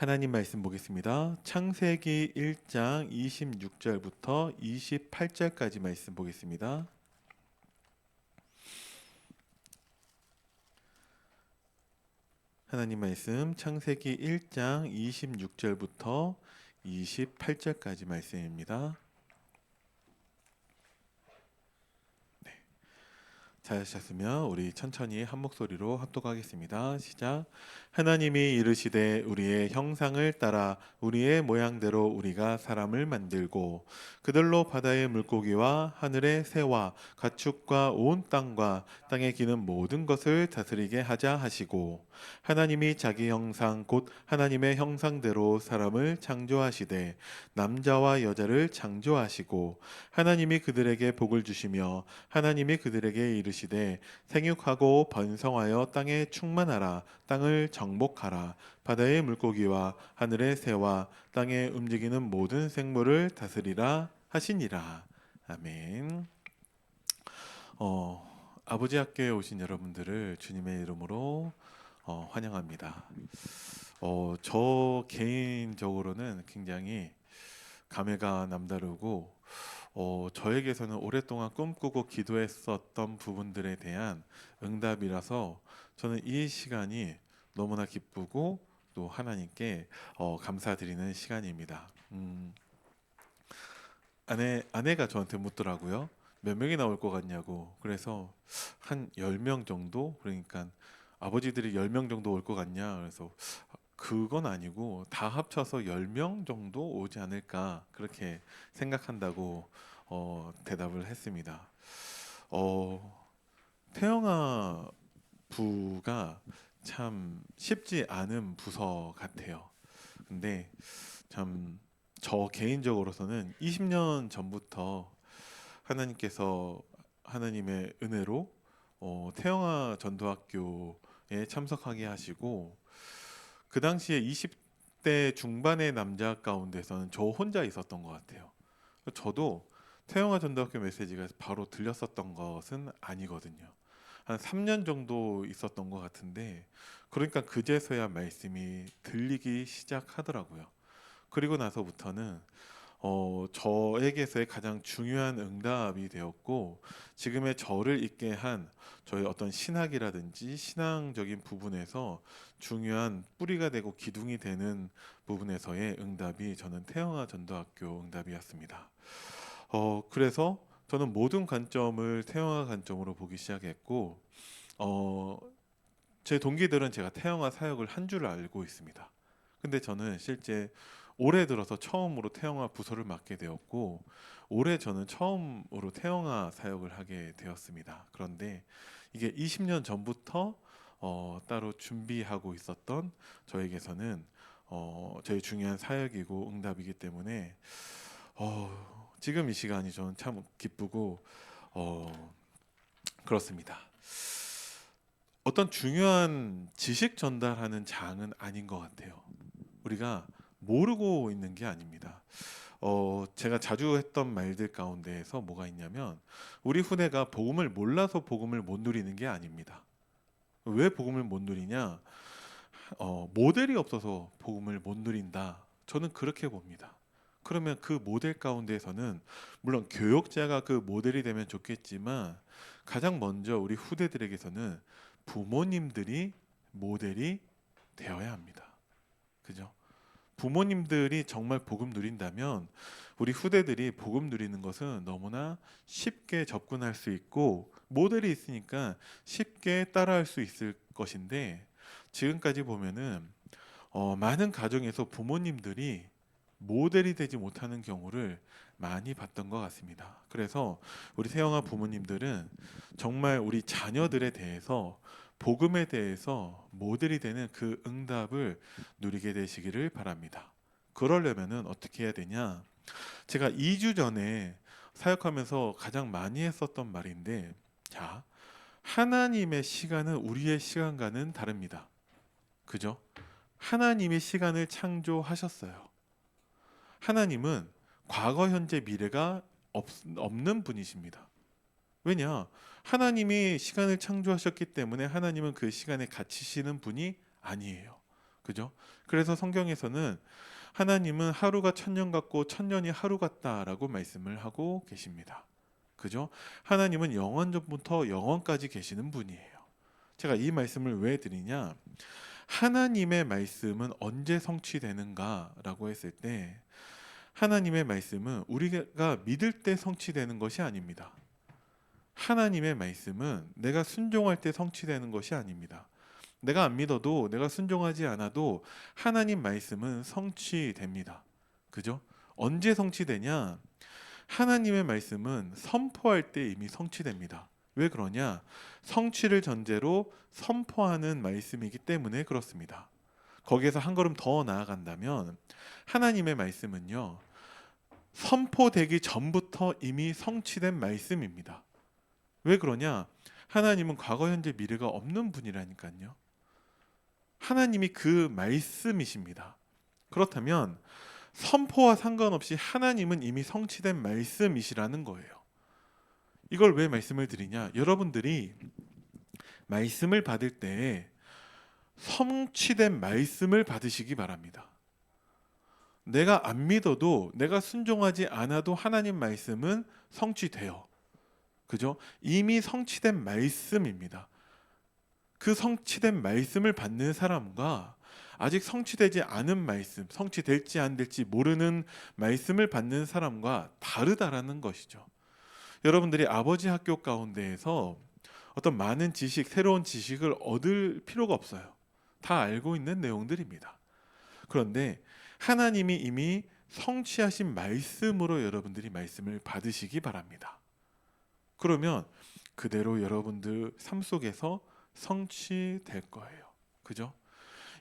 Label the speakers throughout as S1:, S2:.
S1: 하나님 말씀 보겠습니다. 창세기 1장 26절부터 28절까지 말씀 보겠습니다. 하나님 말씀 창세기 1장 26절부터 28절까지 말씀입니다. 잘하셨으면 우리 천천히 한 목소리로 합독하겠습니다. 시작. 하나님이 이르시되 우리의 형상을 따라 우리의 모양대로 우리가 사람을 만들고 그들로 바다의 물고기와 하늘의 새와 가축과 온 땅과 땅에 기는 모든 것을 다스리게 하자 하시고 하나님이 자기 형상 곧 하나님의 형상대로 사람을 창조하시되 남자와 여자를 창조하시고 하나님이 그들에게 복을 주시며 하나님이 그들에게 이르시되 생육하고 번성하여 땅에 충만하라 땅을 정복하라 바다의 물고기와 하늘의 새와 땅에 움직이는 모든 생물을 다스리라 하시니라. 아멘. 아버지 학교에 오신 여러분들을 주님의 이름으로 환영합니다. 저 개인적으로는 굉장히 감회가 남다르고 저에게서는 오랫동안 꿈꾸고 기도했었던 부분들에 대한 응답이라서 저는 이 시간이 너무나 기쁘고 또 하나님께 감사드리는 시간입니다. 아내가 저한테 묻더라고요. 몇 명이 나올 것 같냐고. 그래서 한 10명 정도? 그러니까 아버지들이 10명 정도 올 것 같냐. 그래서 그건 아니고 다 합쳐서 10명 정도 오지 않을까 그렇게 생각한다고 대답을 했습니다. 태영아 부가 참 쉽지 않은 부서 같아요. 근데 참 저 개인적으로서는 20년 전부터 하나님께서 하나님의 은혜로 태영아 전도학교에 참석하게 하시고 그 당시에 20대 중반의 남자 가운데서는 저 혼자 있었던 것 같아요. 저도 태영아 전도학교 메시지가 바로 들렸었던 것은 아니거든요. 한 3년 정도 있었던 것 같은데 그러니까 그제서야 말씀이 들리기 시작하더라고요. 그리고 나서부터는 저에게서의 가장 중요한 응답이 되었고 지금의 저를 있게 한 저의 어떤 신학이라든지 신앙적인 부분에서 중요한 뿌리가 되고 기둥이 되는 부분에서의 응답이 저는 태영아 전도학교 응답이었습니다. 그래서 저는 모든 관점을 태영아 관점으로 보기 시작했고 제 동기들은 제가 태영아 사역을 한 줄 알고 있습니다. 근데 저는 실제 올해 들어서 처음으로 태영아 부서를 맡게 되었고 올해 저는 처음으로 태영아 사역을 하게 되었습니다. 그런데 이게 20년 전부터 따로 준비하고 있었던 저에게서는 저희 중요한 사역이고 응답이기 때문에 지금 이 시간이 저는 참 기쁘고 그렇습니다. 어떤 중요한 지식 전달하는 장은 아닌 것 같아요. 우리가 모르고 있는 게 아닙니다. 제가 자주 했던 말들 가운데에서 뭐가 있냐면 우리 후대가 복음을 몰라서 복음을 못 누리는 게 아닙니다. 왜 복음을 못 누리냐? 모델이 없어서 복음을 못 누린다. 저는 그렇게 봅니다. 그러면 그 모델 가운데에서는 물론 교육자가 그 모델이 되면 좋겠지만 가장 먼저 우리 후대들에게서는 부모님들이 모델이 되어야 합니다. 그죠? 부모님들이 정말 복음 누린다면 우리 후대들이 복음 누리는 것은 너무나 쉽게 접근할 수 있고 모델이 있으니까 쉽게 따라할 수 있을 것인데 지금까지 보면은 많은 가정에서 부모님들이 모델이 되지 못하는 경우를 많이 봤던 것 같습니다. 그래서 우리 세영아 부모님들은 정말 우리 자녀들에 대해서 복음에 대해서 모델이 되는 그 응답을 누리게 되시기를 바랍니다. 그러려면은 어떻게 해야 되냐? 제가 2주 전에 사역하면서 가장 많이 했었던 말인데, 자, 하나님의 시간은 우리의 시간과는 다릅니다. 그죠? 하나님이 시간을 창조하셨어요. 하나님은 과거, 현재, 미래가 없는 분이십니다. 왜냐? 하나님이 시간을 창조하셨기 때문에 하나님은 그 시간에 갇히시는 분이 아니에요. 그죠? 그래서 성경에서는 하나님은 하루가 천년 같고 천년이 하루 같다라고 말씀을 하고 계십니다. 그죠? 하나님은 영원전부터 영원까지 계시는 분이에요. 제가 이 말씀을 왜 드리냐? 하나님의 말씀은 언제 성취되는가라고 했을 때 하나님의 말씀은 우리가 믿을 때 성취되는 것이 아닙니다. 하나님의 말씀은 내가 순종할 때 성취되는 것이 아닙니다. 내가 안 믿어도 내가 순종하지 않아도 하나님 말씀은 성취됩니다. 그죠? 언제 성취되냐? 하나님의 말씀은 선포할 때 이미 성취됩니다. 왜 그러냐? 성취를 전제로 선포하는 말씀이기 때문에 그렇습니다. 거기에서 한 걸음 더 나아간다면 하나님의 말씀은요, 선포되기 전부터 이미 성취된 말씀입니다. 왜 그러냐? 하나님은 과거, 현재, 미래가 없는 분이라니까요. 하나님이 그 말씀이십니다. 그렇다면 선포와 상관없이 하나님은 이미 성취된 말씀이시라는 거예요. 이걸 왜 말씀을 드리냐? 여러분들이 말씀을 받을 때 성취된 말씀을 받으시기 바랍니다. 내가 안 믿어도 내가 순종하지 않아도 하나님 말씀은 성취돼요. 그죠? 이미 성취된 말씀입니다. 그 성취된 말씀을 받는 사람과 아직 성취되지 않은 말씀, 성취될지 안 될지 모르는 말씀을 받는 사람과 다르다라는 것이죠. 여러분들이 아버지 학교 가운데에서 어떤 많은 지식, 새로운 지식을 얻을 필요가 없어요. 다 알고 있는 내용들입니다. 그런데 하나님이 이미 성취하신 말씀으로 여러분들이 말씀을 받으시기 바랍니다. 그러면 그대로 여러분들 삶 속에서 성취될 거예요. 그죠?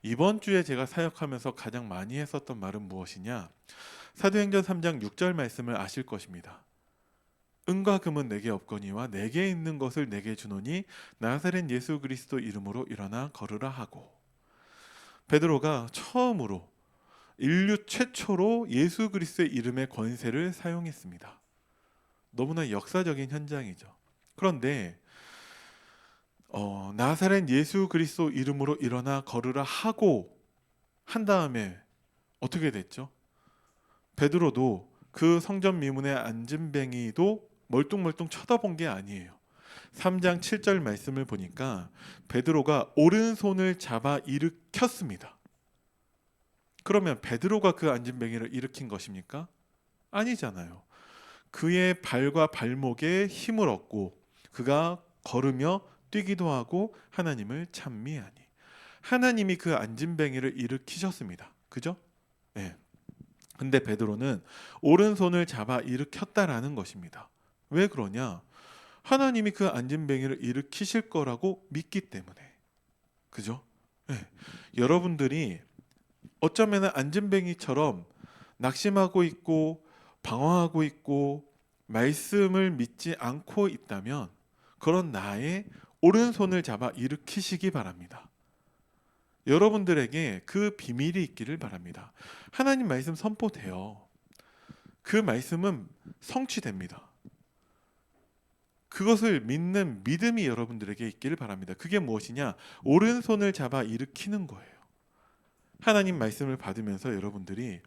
S1: 이번 주에 제가 사역하면서 가장 많이 했었던 말은 무엇이냐? 사도행전 3장 6절 말씀을 아실 것입니다. 은과 금은 내게 없거니와 내게 있는 것을 내게 주노니 나사렛 예수 그리스도 이름으로 일어나 걸으라 하고, 베드로가 처음으로 인류 최초로 예수 그리스도의 이름의 권세를 사용했습니다. 너무나 역사적인 현장이죠. 그런데 나사렛 예수 그리스도 이름으로 일어나 걸으라 하고 한 다음에 어떻게 됐죠? 베드로도 그 성전 미문에 앉은 뱅이도 멀뚱멀뚱 쳐다본 게 아니에요. 3장 7절 말씀을 보니까 베드로가 오른손을 잡아 일으켰습니다. 그러면 베드로가 그 앉은 뱅이를 일으킨 것입니까? 아니잖아요. 그의 발과 발목에 힘을 얻고 그가 걸으며 뛰기도 하고 하나님을 찬미하니, 하나님이 그 앉은 뱅이를 일으키셨습니다. 그죠? 네. 근데 베드로는 오른손을 잡아 일으켰다라는 것입니다. 왜 그러냐? 하나님이 그 앉은 뱅이를 일으키실 거라고 믿기 때문에. 그죠? 네. 여러분들이 어쩌면 앉은 뱅이처럼 낙심하고 있고 방황하고 있고 말씀을 믿지 않고 있다면 그런 나의 오른손을 잡아 일으키시기 바랍니다. 여러분들에게 그 비밀이 있기를 바랍니다. 하나님 말씀 선포돼요. 그 말씀은 성취됩니다. 그것을 믿는 믿음이 여러분들에게 있기를 바랍니다. 그게 무엇이냐? 오른손을 잡아 일으키는 거예요. 하나님 말씀을 받으면서 여러분들이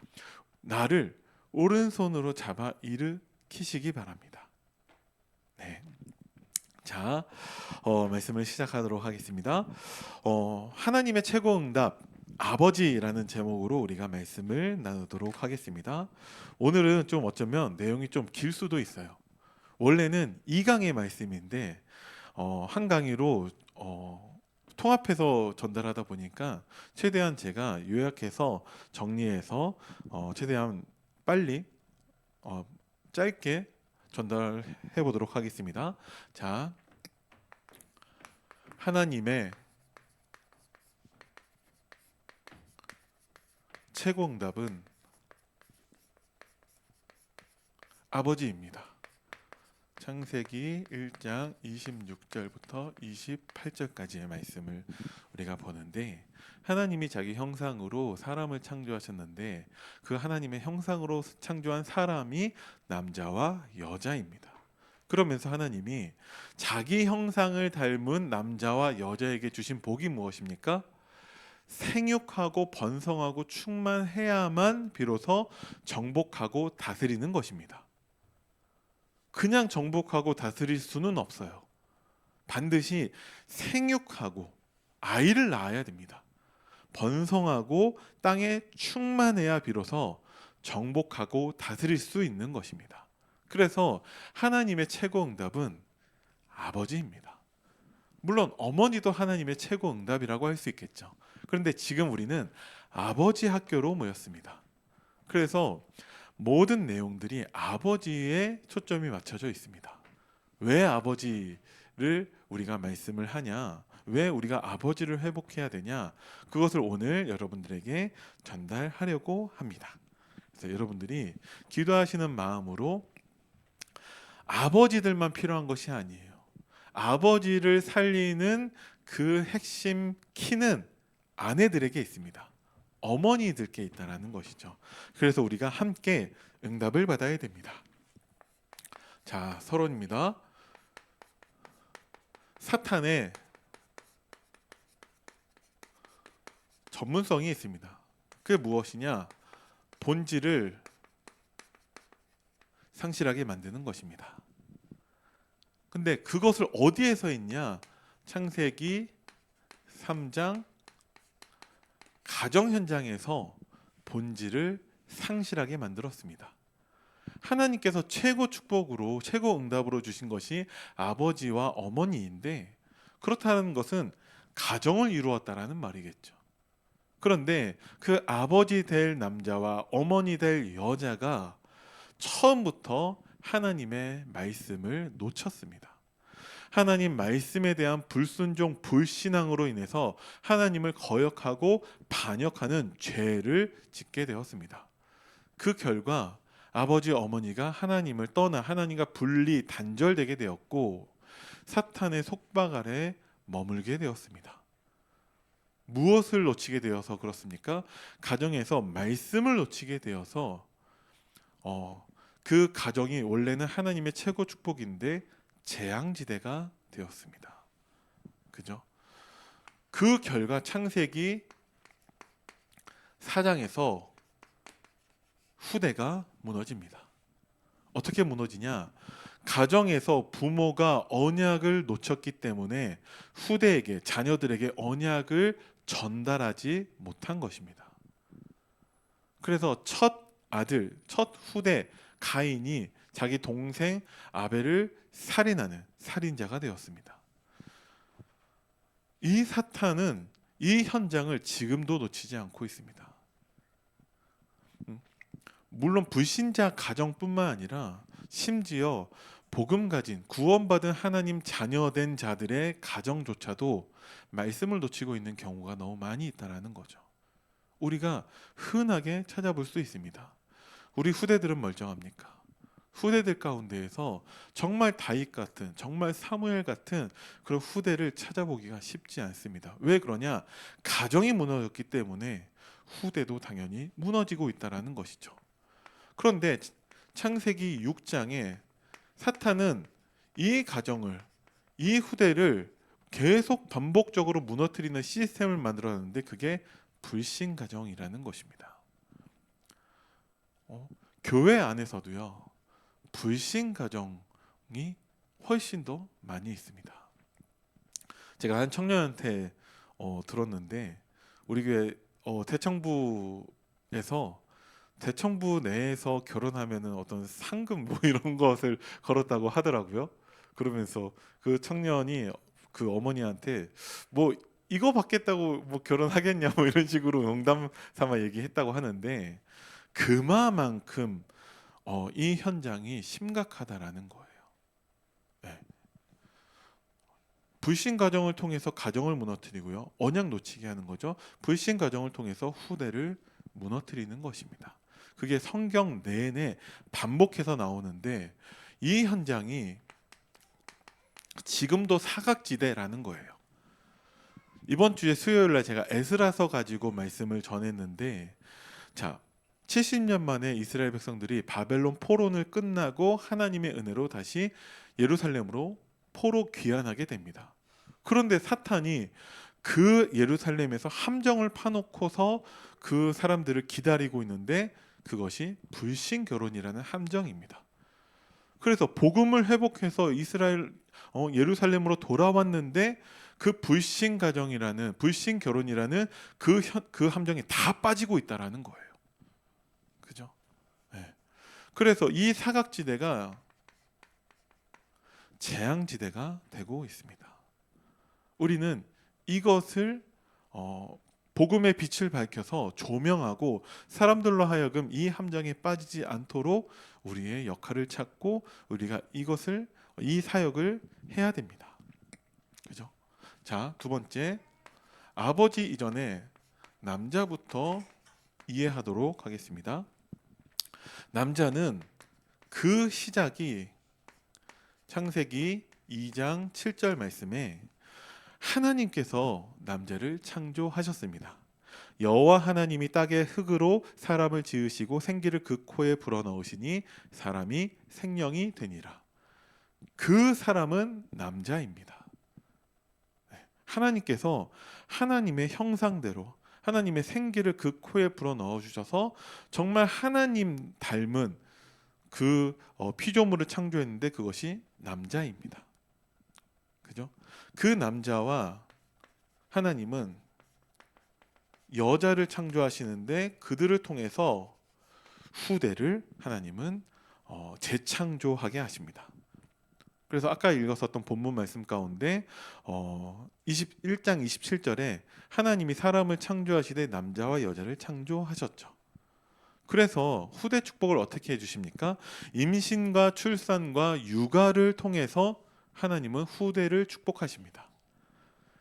S1: 나를 오른손으로 잡아 일으키시기 바랍니다. 네. 자, 말씀을 시작하도록 하겠습니다. 하나님의 최고 응답 아버지라는 제목으로 우리가 말씀을 나누도록 하겠습니다. 오늘은 좀 어쩌면 내용이 좀 길 수도 있어요. 원래는 2강의 말씀인데 한 강의로 통합해서 전달하다 보니까 최대한 제가 요약해서 정리해서 최대한 빨리 짧게 전달해 보도록 하겠습니다. 자, 하나님의 최고 응답은 아버지입니다. 창세기 1장 26절부터 28절까지의 말씀을 우리가 보는데, 하나님이 자기 형상으로 사람을 창조하셨는데 그 하나님의 형상으로 창조한 사람이 남자와 여자입니다. 그러면서 하나님이 자기 형상을 닮은 남자와 여자에게 주신 복이 무엇입니까? 생육하고 번성하고 충만해야만 비로소 정복하고 다스리는 것입니다. 그냥 정복하고 다스릴 수는 없어요. 반드시 생육하고 아이를 낳아야 됩니다. 번성하고 땅에 충만해야 비로소 정복하고 다스릴 수 있는 것입니다. 그래서 하나님의 최고 응답은 아버지입니다. 물론 어머니도 하나님의 최고 응답이라고 할 수 있겠죠. 그런데 지금 우리는 아버지 학교로 모였습니다. 그래서 모든 내용들이 아버지에 초점이 맞춰져 있습니다. 왜 아버지를 우리가 말씀을 하냐? 왜 우리가 아버지를 회복해야 되냐? 그것을 오늘 여러분들에게 전달하려고 합니다. 그래서 여러분들이 기도하시는 마음으로 아버지들만 필요한 것이 아니에요. 아버지를 살리는 그 핵심 키는 아내들에게 있습니다. 어머니들께 있다라는 것이죠. 그래서 우리가 함께 응답을 받아야 됩니다. 자, 서론입니다. 사탄의 전문성이 있습니다. 그게 무엇이냐? 본질을 상실하게 만드는 것입니다. 근데 그것을 어디에서 했냐? 창세기 3장 가정 현장에서 본질을 상실하게 만들었습니다. 하나님께서 최고 축복으로 최고 응답으로 주신 것이 아버지와 어머니인데 그렇다는 것은 가정을 이루었다라는 말이겠죠. 그런데 그 아버지 될 남자와 어머니 될 여자가 처음부터 하나님의 말씀을 놓쳤습니다. 하나님 말씀에 대한 불순종, 불신앙으로 인해서 하나님을 거역하고 반역하는 죄를 짓게 되었습니다. 그 결과 아버지 어머니가 하나님을 떠나 하나님과 분리 단절되게 되었고 사탄의 속박 아래 머물게 되었습니다. 무엇을 놓치게 되어서 그렇습니까? 가정에서 말씀을 놓치게 되어서 그 가정이 원래는 하나님의 최고 축복인데 재앙지대가 되었습니다. 그죠? 그 결과 창세기 4장에서 후대가 무너집니다. 어떻게 무너지냐? 가정에서 부모가 언약을 놓쳤기 때문에 후대에게 자녀들에게 언약을 전달하지 못한 것입니다. 그래서 첫 아들, 첫 후대 가인이 자기 동생 아벨을 살인하는 살인자가 되었습니다. 이 사탄은 이 현장을 지금도 놓치지 않고 있습니다. 물론 불신자 가정뿐만 아니라 심지어 복음 가진 구원받은 하나님 자녀된 자들의 가정조차도 말씀을 놓치고 있는 경우가 너무 많이 있다는 거죠. 우리가 흔하게 찾아볼 수 있습니다. 우리 후대들은 멀쩡합니까? 후대들 가운데에서 정말 다윗 같은, 정말 사무엘 같은 그런 후대를 찾아보기가 쉽지 않습니다. 왜 그러냐? 가정이 무너졌기 때문에 후대도 당연히 무너지고 있다는 것이죠. 그런데 창세기 6장에 사탄은 이 가정을, 이 후대를 계속 반복적으로 무너뜨리는 시스템을 만들었는데 그게 불신 가정이라는 것입니다. 교회 안에서도요, 불신 가정이 훨씬 더 많이 있습니다. 제가 한 청년한테 들었는데 우리 교회 대청부에서 대청부 내에서 결혼하면은 어떤 상금 뭐 이런 것을 걸었다고 하더라고요. 그러면서 그 청년이 그 어머니한테 뭐 이거 받겠다고 뭐 결혼하겠냐 뭐 이런 식으로 농담 삼아 얘기했다고 하는데 그만큼 이 현장이 심각하다라는 거예요. 네. 불신 가정을 통해서 가정을 무너뜨리고요. 언약 놓치게 하는 거죠. 불신 가정을 통해서 후대를 무너뜨리는 것입니다. 그게 성경 내내 반복해서 나오는데 이 현장이 지금도 사각지대라는 거예요. 이번 주에 수요일 날 제가 에스라서 가지고 말씀을 전했는데 자, 70년 만에 이스라엘 백성들이 바벨론 포로를 끝나고 하나님의 은혜로 다시 예루살렘으로 포로 귀환하게 됩니다. 그런데 사탄이 그 예루살렘에서 함정을 파놓고서 그 사람들을 기다리고 있는데 그것이 불신 결혼이라는 함정입니다. 그래서 복음을 회복해서 예루살렘으로 돌아왔는데 그 불신 가정이라는 불신 결혼이라는 그 함정이 다 빠지고 있다라는 거예요. 그죠? 네. 그래서 이 사각지대가 재앙지대가 되고 있습니다. 우리는 이것을 복음의 빛을 밝혀서 조명하고 사람들로 하여금 이 함정에 빠지지 않도록 우리의 역할을 찾고 우리가 이 사역을 해야 됩니다. 그죠? 자, 두 번째, 아버지 이전에 남자부터 이해하도록 하겠습니다. 남자는 그 시작이 창세기 2장 7절 말씀에 하나님께서 남자를 창조하셨습니다. 여호와 하나님이 땅의 흙으로 사람을 지으시고 생기를 그 코에 불어넣으시니 사람이 생명이 되니라. 그 사람은 남자입니다. 하나님께서 하나님의 형상대로 하나님의 생기를 그 코에 불어넣어 주셔서 정말 하나님 닮은 그 피조물을 창조했는데 그것이 남자입니다. 그죠? 그 남자와 하나님은 여자를 창조하시는데 그들을 통해서 후대를 하나님은 재창조하게 하십니다. 그래서 아까 읽었었던 본문 말씀 가운데 21장 27절에 하나님이 사람을 창조하시되 남자와 여자를 창조하셨죠. 그래서 후대 축복을 어떻게 해주십니까? 임신과 출산과 육아를 통해서 하나님은 후대를 축복하십니다.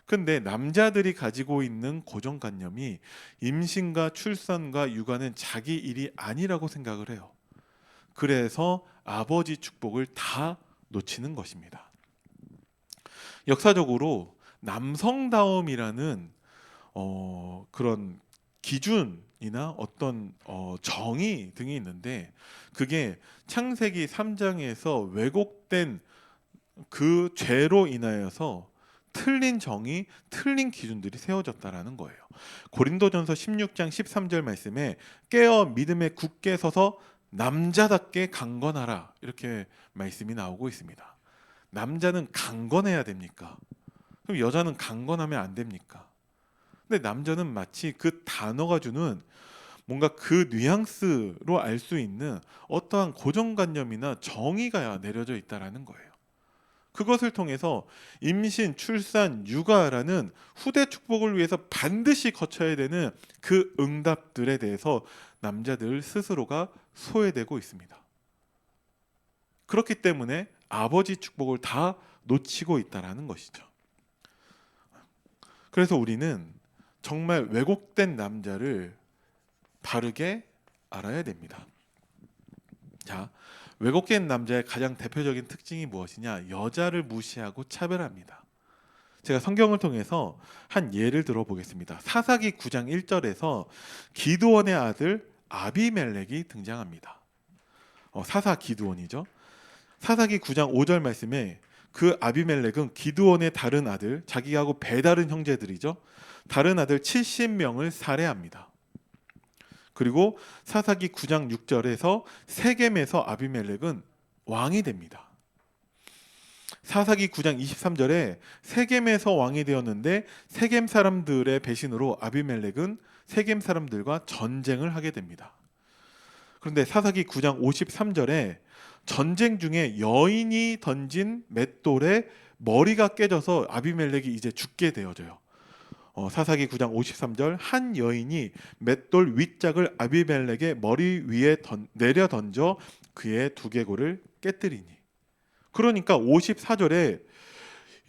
S1: 근데 남자들이 가지고 있는 고정관념이 임신과 출산과 육아는 자기 일이 아니라고 생각을 해요. 그래서 아버지 축복을 다 놓치는 것입니다. 역사적으로 남성다움이라는 그런 기준이나 어떤 정의 등이 있는데 그게 창세기 3장에서 왜곡된 그 죄로 인하여서 틀린 정의, 틀린 기준들이 세워졌다라는 거예요. 고린도전서 16장 13절 말씀에 깨어 믿음에 굳게 서서 남자답게 강건하라 이렇게 말씀이 나오고 있습니다. 남자는 강건해야 됩니까? 그럼 여자는 강건하면 안 됩니까? 근데 남자는 마치 그 단어가 주는 뭔가 그 뉘앙스로 알 수 있는 어떠한 고정관념이나 정의가 내려져 있다라는 거예요. 그것을 통해서 임신, 출산, 육아라는 후대 축복을 위해서 반드시 거쳐야 되는 그 응답들에 대해서 남자들 스스로가 소외되고 있습니다. 그렇기 때문에 아버지 축복을 다 놓치고 있다라는 것이죠. 그래서 우리는 정말 왜곡된 남자를 바르게 알아야 됩니다. 자, 왜곡된 남자의 가장 대표적인 특징이 무엇이냐? 여자를 무시하고 차별합니다. 제가 성경을 통해서 한 예를 들어보겠습니다. 사사기 9장 1절에서 기드온의 아들 아비멜렉이 등장합니다. 사사 기드온이죠. 사사기 9장 5절 말씀에 그 아비멜렉은 기드온의 다른 아들, 자기하고 배다른 형제들이죠. 다른 아들 70명을 살해합니다. 그리고 사사기 9장 6절에서 세겜에서 아비멜렉은 왕이 됩니다. 사사기 9장 23절에 세겜에서 왕이 되었는데 세겜 사람들의 배신으로 아비멜렉은 세겜 사람들과 전쟁을 하게 됩니다. 그런데 사사기 9장 53절에 전쟁 중에 여인이 던진 맷돌에 머리가 깨져서 아비멜렉이 이제 죽게 되어져요. 사사기 9장 53절 한 여인이 맷돌 윗짝을 아비멜렉의 머리 위에 내려 던져 그의 두개골을 깨뜨리니. 그러니까 54절에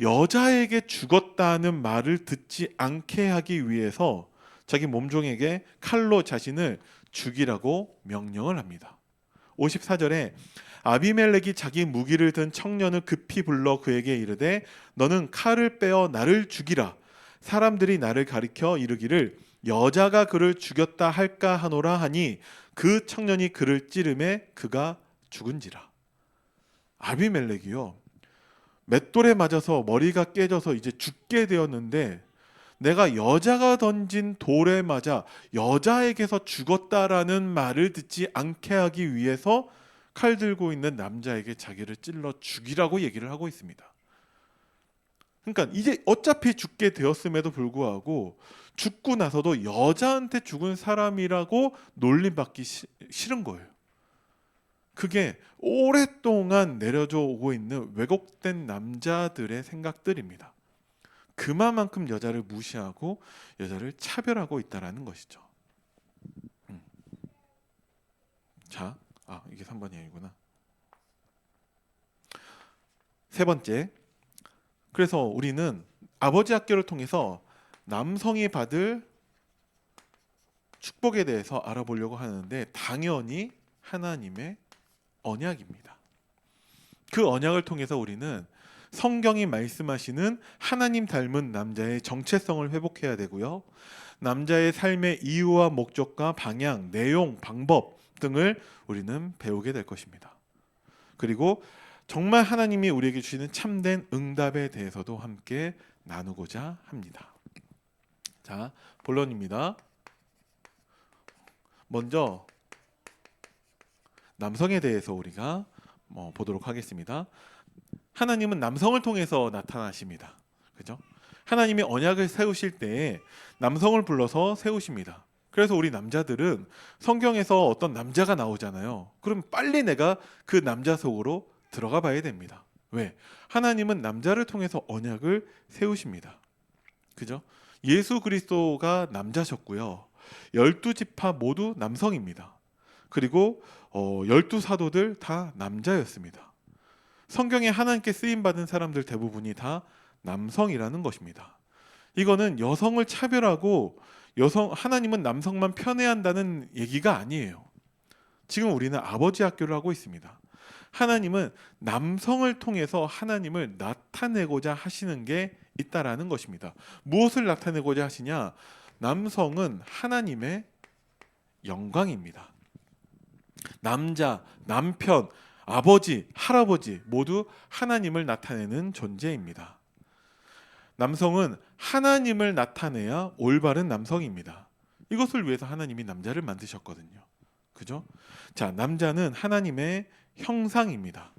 S1: 여자에게 죽었다는 말을 듣지 않게 하기 위해서 자기 몸종에게 칼로 자신을 죽이라고 명령을 합니다. 54절에 아비멜렉이 자기 무기를 든 청년을 급히 불러 그에게 이르되 너는 칼을 빼어 나를 죽이라. 사람들이 나를 가리켜 이르기를 여자가 그를 죽였다 할까 하노라 하니 그 청년이 그를 찌르매 그가 죽은지라. 아비멜렉이요, 맷돌에 맞아서 머리가 깨져서 이제 죽게 되었는데 내가 여자가 던진 돌에 맞아 여자에게서 죽었다라는 말을 듣지 않게 하기 위해서 칼 들고 있는 남자에게 자기를 찔러 죽이라고 얘기를 하고 있습니다. 그러니까 이제 어차피 죽게 되었음에도 불구하고 죽고 나서도 여자한테 죽은 사람이라고 놀림받기 싫은 거예요. 그게 오랫동안 내려져 오고 있는 왜곡된 남자들의 생각들입니다. 그만큼 여자를 무시하고 여자를 차별하고 있다라는 것이죠. 자, 이게 3번이 아니구나. 세 번째. 그래서 우리는 아버지 학교를 통해서 남성이 받을 축복에 대해서 알아보려고 하는데 당연히 하나님의 언약입니다. 그 언약을 통해서 우리는 성경이 말씀하시는 하나님 닮은 남자의 정체성을 회복해야 되고요. 남자의 삶의 이유와 목적과 방향, 내용, 방법 등을 우리는 배우게 될 것입니다. 그리고 정말 하나님이 우리에게 주시는 참된 응답에 대해서도 함께 나누고자 합니다. 자, 본론입니다. 먼저 남성에 대해서 우리가 보도록 하겠습니다. 하나님은 남성을 통해서 나타나십니다. 그죠? 하나님이 언약을 세우실 때에 남성을 불러서 세우십니다. 그래서 우리 남자들은 성경에서 어떤 남자가 나오잖아요. 그럼 빨리 내가 그 남자 속으로 들어가 봐야 됩니다. 왜? 하나님은 남자를 통해서 언약을 세우십니다. 그죠? 예수 그리스도가 남자셨고요. 12지파 모두 남성입니다. 그리고 12사도들 다 남자였습니다. 성경에 하나님께 쓰임받은 사람들 대부분이 다 남성이라는 것입니다. 이거는 여성을 차별하고 하나님은 남성만 편애한다는 얘기가 아니에요. 지금 우리는 아버지 학교를 하고 있습니다. 하나님은 남성을 통해서 하나님을 나타내고자 하시는 게 있다라는 것입니다. 무엇을 나타내고자 하시냐? 남성은 하나님의 영광입니다. 남자, 남편, 아버지, 할아버지 모두 하나님을 나타내는 존재입니다. 남성은 하나님을 나타내야 올바른 남성입니다. 이것을 위해서 하나님이 남자를 만드셨거든요. 그죠? 자, 남자는 하나님의 형상입니다.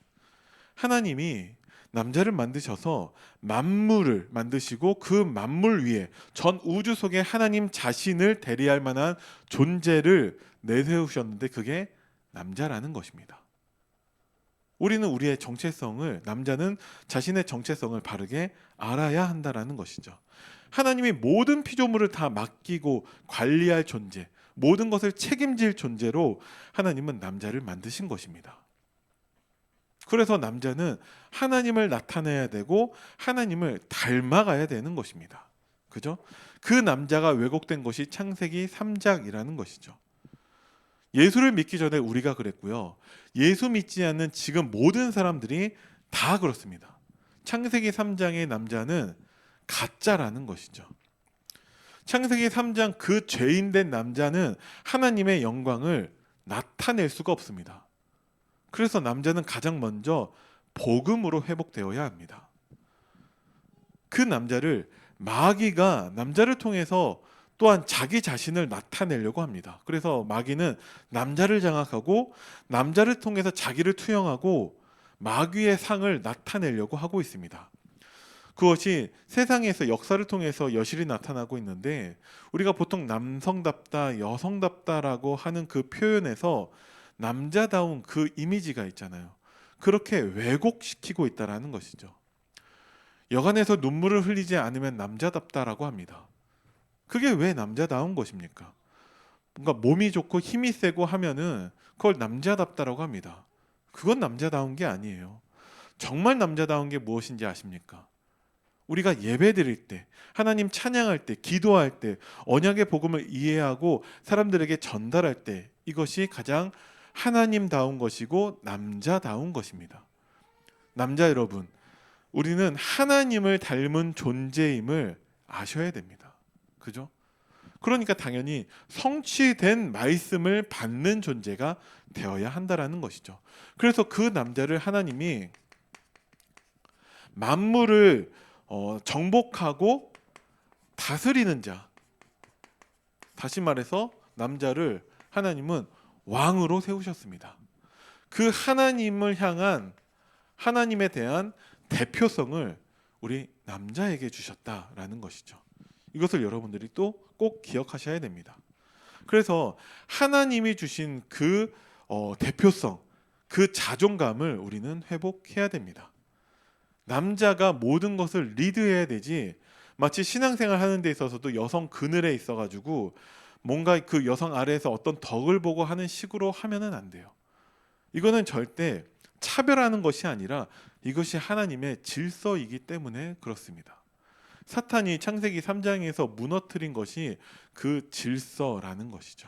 S1: 하나님이 남자를 만드셔서 만물을 만드시고 그 만물 위에 전 우주 속에 하나님 자신을 대리할 만한 존재를 내세우셨는데 그게 남자라는 것입니다. 우리는 우리의 정체성을, 남자는 자신의 정체성을 바르게 알아야 한다라는 것이죠. 하나님이 모든 피조물을 다 맡기고 관리할 존재, 모든 것을 책임질 존재로 하나님은 남자를 만드신 것입니다. 그래서 남자는 하나님을 나타내야 되고 하나님을 닮아가야 되는 것입니다. 그죠? 그 남자가 왜곡된 것이 창세기 3장이라는 것이죠. 예수를 믿기 전에 우리가 그랬고요. 예수 믿지 않는 지금 모든 사람들이 다 그렇습니다. 창세기 3장의 남자는 가짜라는 것이죠. 창세기 3장 그 죄인된 남자는 하나님의 영광을 나타낼 수가 없습니다. 그래서 남자는 가장 먼저 복음으로 회복되어야 합니다. 그 남자를 마귀가 남자를 통해서 또한 자기 자신을 나타내려고 합니다. 그래서 마귀는 남자를 장악하고 남자를 통해서 자기를 투영하고 마귀의 상을 나타내려고 하고 있습니다. 그것이 세상에서 역사를 통해서 여실히 나타나고 있는데 우리가 보통 남성답다, 여성답다라고 하는 그 표현에서 남자다운 그 이미지가 있잖아요. 그렇게 왜곡시키고 있다는 것이죠. 여간에서 눈물을 흘리지 않으면 남자답다라고 합니다. 그게 왜 남자다운 것입니까? 뭔가 몸이 좋고 힘이 세고 하면은 그걸 남자답다라고 합니다. 그건 남자다운 게 아니에요. 정말 남자다운 게 무엇인지 아십니까? 우리가 예배드릴 때, 하나님 찬양할 때, 기도할 때, 언약의 복음을 이해하고 사람들에게 전달할 때 이것이 가장 하나님다운 것이고 남자다운 것입니다. 남자 여러분, 우리는 하나님을 닮은 존재임을 아셔야 됩니다. 그죠? 그러니까 당연히 성취된 말씀을 받는 존재가 되어야 한다라는 것이죠. 그래서 그 남자를 하나님이 만물을 정복하고 다스리는 자. 다시 말해서 남자를 하나님은 왕으로 세우셨습니다. 그 하나님을 향한 하나님에 대한 대표성을 우리 남자에게 주셨다라는 것이죠. 이것을 여러분들이 또 꼭 기억하셔야 됩니다. 그래서 하나님이 주신 그 대표성, 그 자존감을 우리는 회복해야 됩니다. 남자가 모든 것을 리드해야 되지, 마치 신앙생활 하는 데 있어서도 여성 그늘에 있어가지고 뭔가 그 여성 아래에서 어떤 덕을 보고 하는 식으로 하면은 안 돼요. 이거는 절대 차별하는 것이 아니라 이것이 하나님의 질서이기 때문에 그렇습니다. 사탄이 창세기 3장에서 무너뜨린 것이 그 질서라는 것이죠.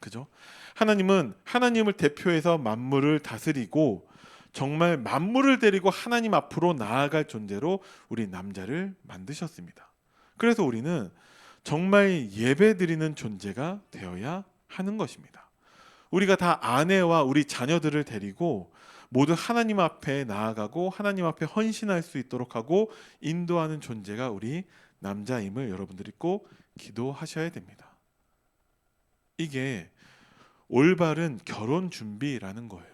S1: 그죠? 하나님은 하나님을 대표해서 만물을 다스리고 정말 만물을 데리고 하나님 앞으로 나아갈 존재로 우리 남자를 만드셨습니다. 그래서 우리는 정말 예배드리는 존재가 되어야 하는 것입니다. 우리가 다 아내와 우리 자녀들을 데리고 모두 하나님 앞에 나아가고 하나님 앞에 헌신할 수 있도록 하고 인도하는 존재가 우리 남자임을 여러분들이 꼭 기도하셔야 됩니다. 이게 올바른 결혼 준비라는 거예요.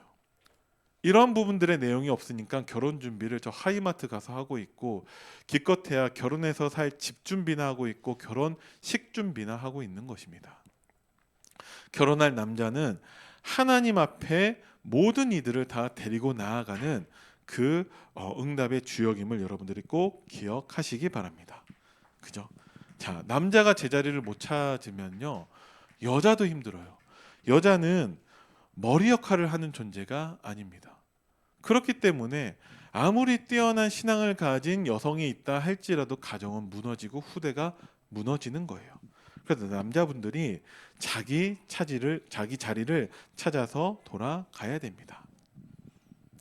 S1: 이런 부분들의 내용이 없으니까 결혼 준비를 저 하이마트 가서 하고 있고, 기껏해야 결혼해서 살 집 준비나 하고 있고 결혼식 준비나 하고 있는 것입니다. 결혼할 남자는 하나님 앞에 모든 이들을 다 데리고 나아가는 그 응답의 주역임을 여러분들이 꼭 기억하시기 바랍니다. 그죠? 자, 남자가 제자리를 못 찾으면요, 여자도 힘들어요. 여자는 머리 역할을 하는 존재가 아닙니다. 그렇기 때문에 아무리 뛰어난 신앙을 가진 여성이 있다 할지라도 가정은 무너지고 후대가 무너지는 거예요. 그래서 남자분들이 자기 자리를 찾아서 돌아가야 됩니다.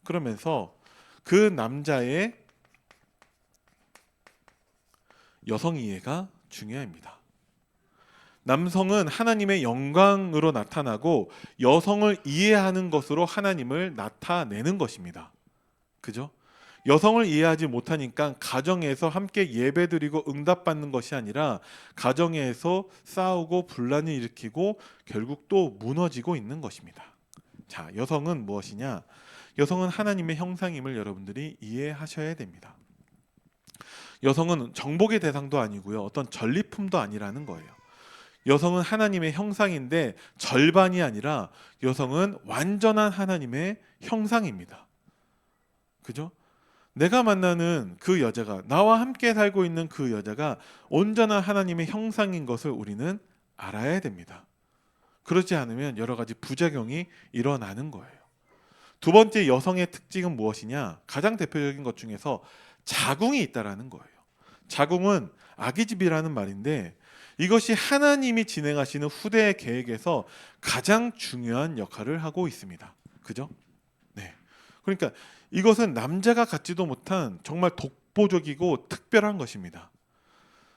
S1: 그러면서 그 남자의 여성 이해가 중요합니다. 남성은 하나님의 영광으로 나타나고 여성을 이해하는 것으로 하나님을 나타내는 것입니다. 그죠? 여성을 이해하지 못하니까 가정에서 함께 예배드리고 응답받는 것이 아니라 가정에서 싸우고 분란을 일으키고 결국 또 무너지고 있는 것입니다. 자, 여성은 무엇이냐? 여성은 하나님의 형상임을 여러분들이 이해하셔야 됩니다. 여성은 정복의 대상도 아니고요, 어떤 전리품도 아니라는 거예요. 여성은 하나님의 형상인데 절반이 아니라 여성은 완전한 하나님의 형상입니다. 그죠? 내가 만나는 그 여자가, 나와 함께 살고 있는 그 여자가 온전한 하나님의 형상인 것을 우리는 알아야 됩니다. 그렇지 않으면 여러 가지 부작용이 일어나는 거예요. 두 번째 여성의 특징은 무엇이냐? 가장 대표적인 것 중에서 자궁이 있다라는 거예요. 자궁은 아기집이라는 말인데 이것이 하나님이 진행하시는 후대의 계획에서 가장 중요한 역할을 하고 있습니다. 그죠? 네. 그러니까 이것은 남자가 갖지도 못한 정말 독보적이고 특별한 것입니다.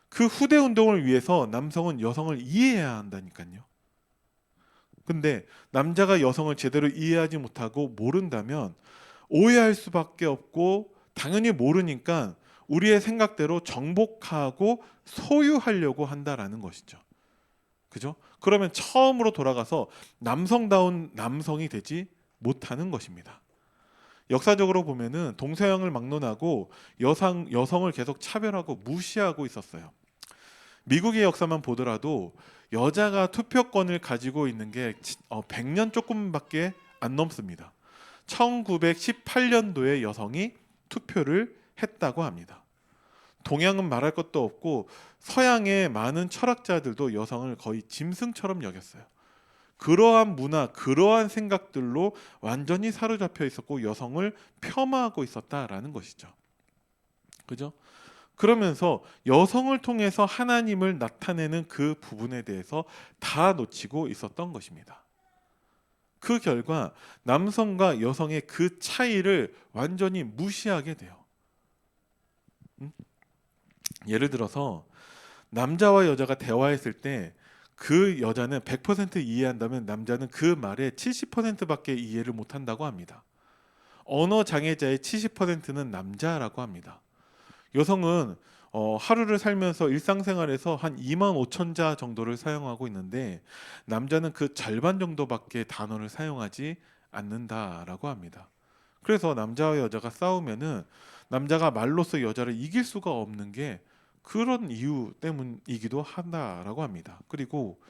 S1: 그 후대 운동을 위해서 남성은 여성을 이해해야 한다니까요. 근데 남자가 여성을 제대로 이해하지 못하고 모른다면 오해할 수밖에 없고, 당연히 모르니까 우리의 생각대로 정복하고 소유하려고 한다라는 것이죠. 그죠? 그러면 처음으로 돌아가서 남성다운 남성이 되지 못하는 것입니다. 역사적으로 보면은 동서양을 막론하고 여성을 계속 차별하고 무시하고 있었어요. 미국의 역사만 보더라도 여자가 투표권을 가지고 있는 게 100년 조금밖에 안 넘습니다. 1918년도에 여성이 투표를 했다고 합니다. 동양은 말할 것도 없고 서양의 많은 철학자들도 여성을 거의 짐승처럼 여겼어요. 그러한 문화, 그러한 생각들로 완전히 사로잡혀 있었고 여성을 폄하하고 있었다라는 것이죠. 그죠? 그러면서 여성을 통해서 하나님을 나타내는 그 부분에 대해서 다 놓치고 있었던 것입니다. 그 결과 남성과 여성의 그 차이를 완전히 무시하게 돼요. 예를 들어서 남자와 여자가 대화했을 때 그 여자는 100% 이해한다면 남자는 그 말에 70%밖에 이해를 못한다고 합니다. 언어 장애자의 70%는 남자라고 합니다. 여성은 하루를 살면서 일상생활에서 한 2만 5천 자 정도를 사용하고 있는데 남자는 그 절반 정도밖에 단어를 사용하지 않는다라고 합니다. 그래서 남자와 여자가 싸우면은 남자가 말로써 여자를 이길 수가 없는 게 그런 이유 때문이기도 한다라고 합니다. 그리고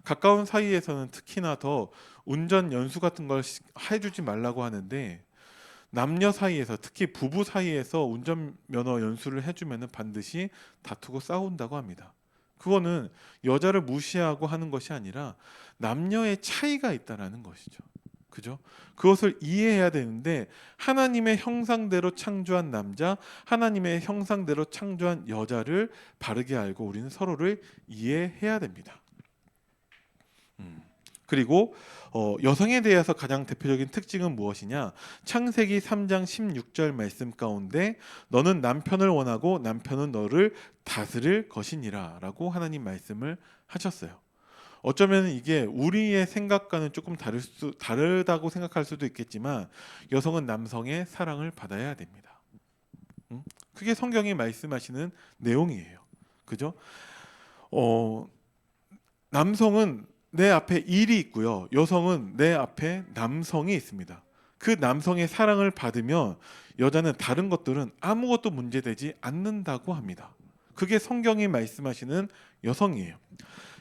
S1: 가까운 사이에서는 특히나 더 운전 연수 같은 걸 해주지 말라고 하는데 남녀 사이에서 특히 부부 사이에서 운전면허 연수를 해주면은 반드시 다투고 싸운다고 합니다. 그거는 여자를 무시하고 하는 것이 아니라 남녀의 차이가 있다라는 것이죠. 그죠? 그것을 이해해야 되는데 하나님의 형상대로 창조한 남자, 하나님의 형상대로 창조한 여자를 바르게 알고 우리는 서로를 이해해야 됩니다. 그리고 여성에 대해서 가장 대표적인 특징은 무엇이냐? 창세기 3장 16절 말씀 가운데 너는 남편을 원하고 남편은 너를 다스릴 것이니라 라고 하나님 말씀을 하셨어요. 어쩌면 이게 우리의 생각과는 조금 다르다고 생각할 수도 있겠지만 여성은 남성의 사랑을 받아야 됩니다. 그게 성경이 말씀하시는 내용이에요. 그죠? 남성은 내 앞에 일이 있고요. 여성은 내 앞에 남성이 있습니다. 그 남성의 사랑을 받으면 여자는 다른 것들은 아무것도 문제되지 않는다고 합니다. 그게 성경이 말씀하시는 여성이에요.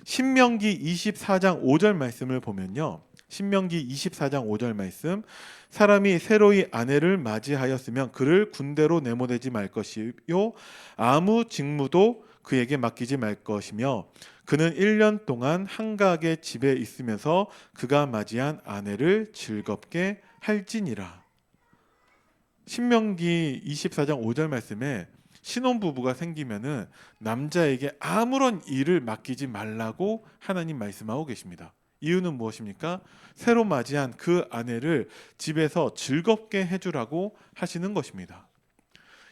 S1: 신명기 24장 5절 말씀을 보면요. 신명기 24장 5절 말씀 사람이 새로이 아내를 맞이하였으면 그를 군대로 내보내지 말 것이요 아무 직무도 그에게 맡기지 말 것이며 그는 1년 동안 한가하게 집에 있으면서 그가 맞이한 아내를 즐겁게 할지니라. 신명기 24장 5절 말씀에 신혼부부가 생기면은 남자에게 아무런 일을 맡기지 말라고 하나님 말씀하고 계십니다. 이유는 무엇입니까? 새로 맞이한 그 아내를 집에서 즐겁게 해주라고 하시는 것입니다.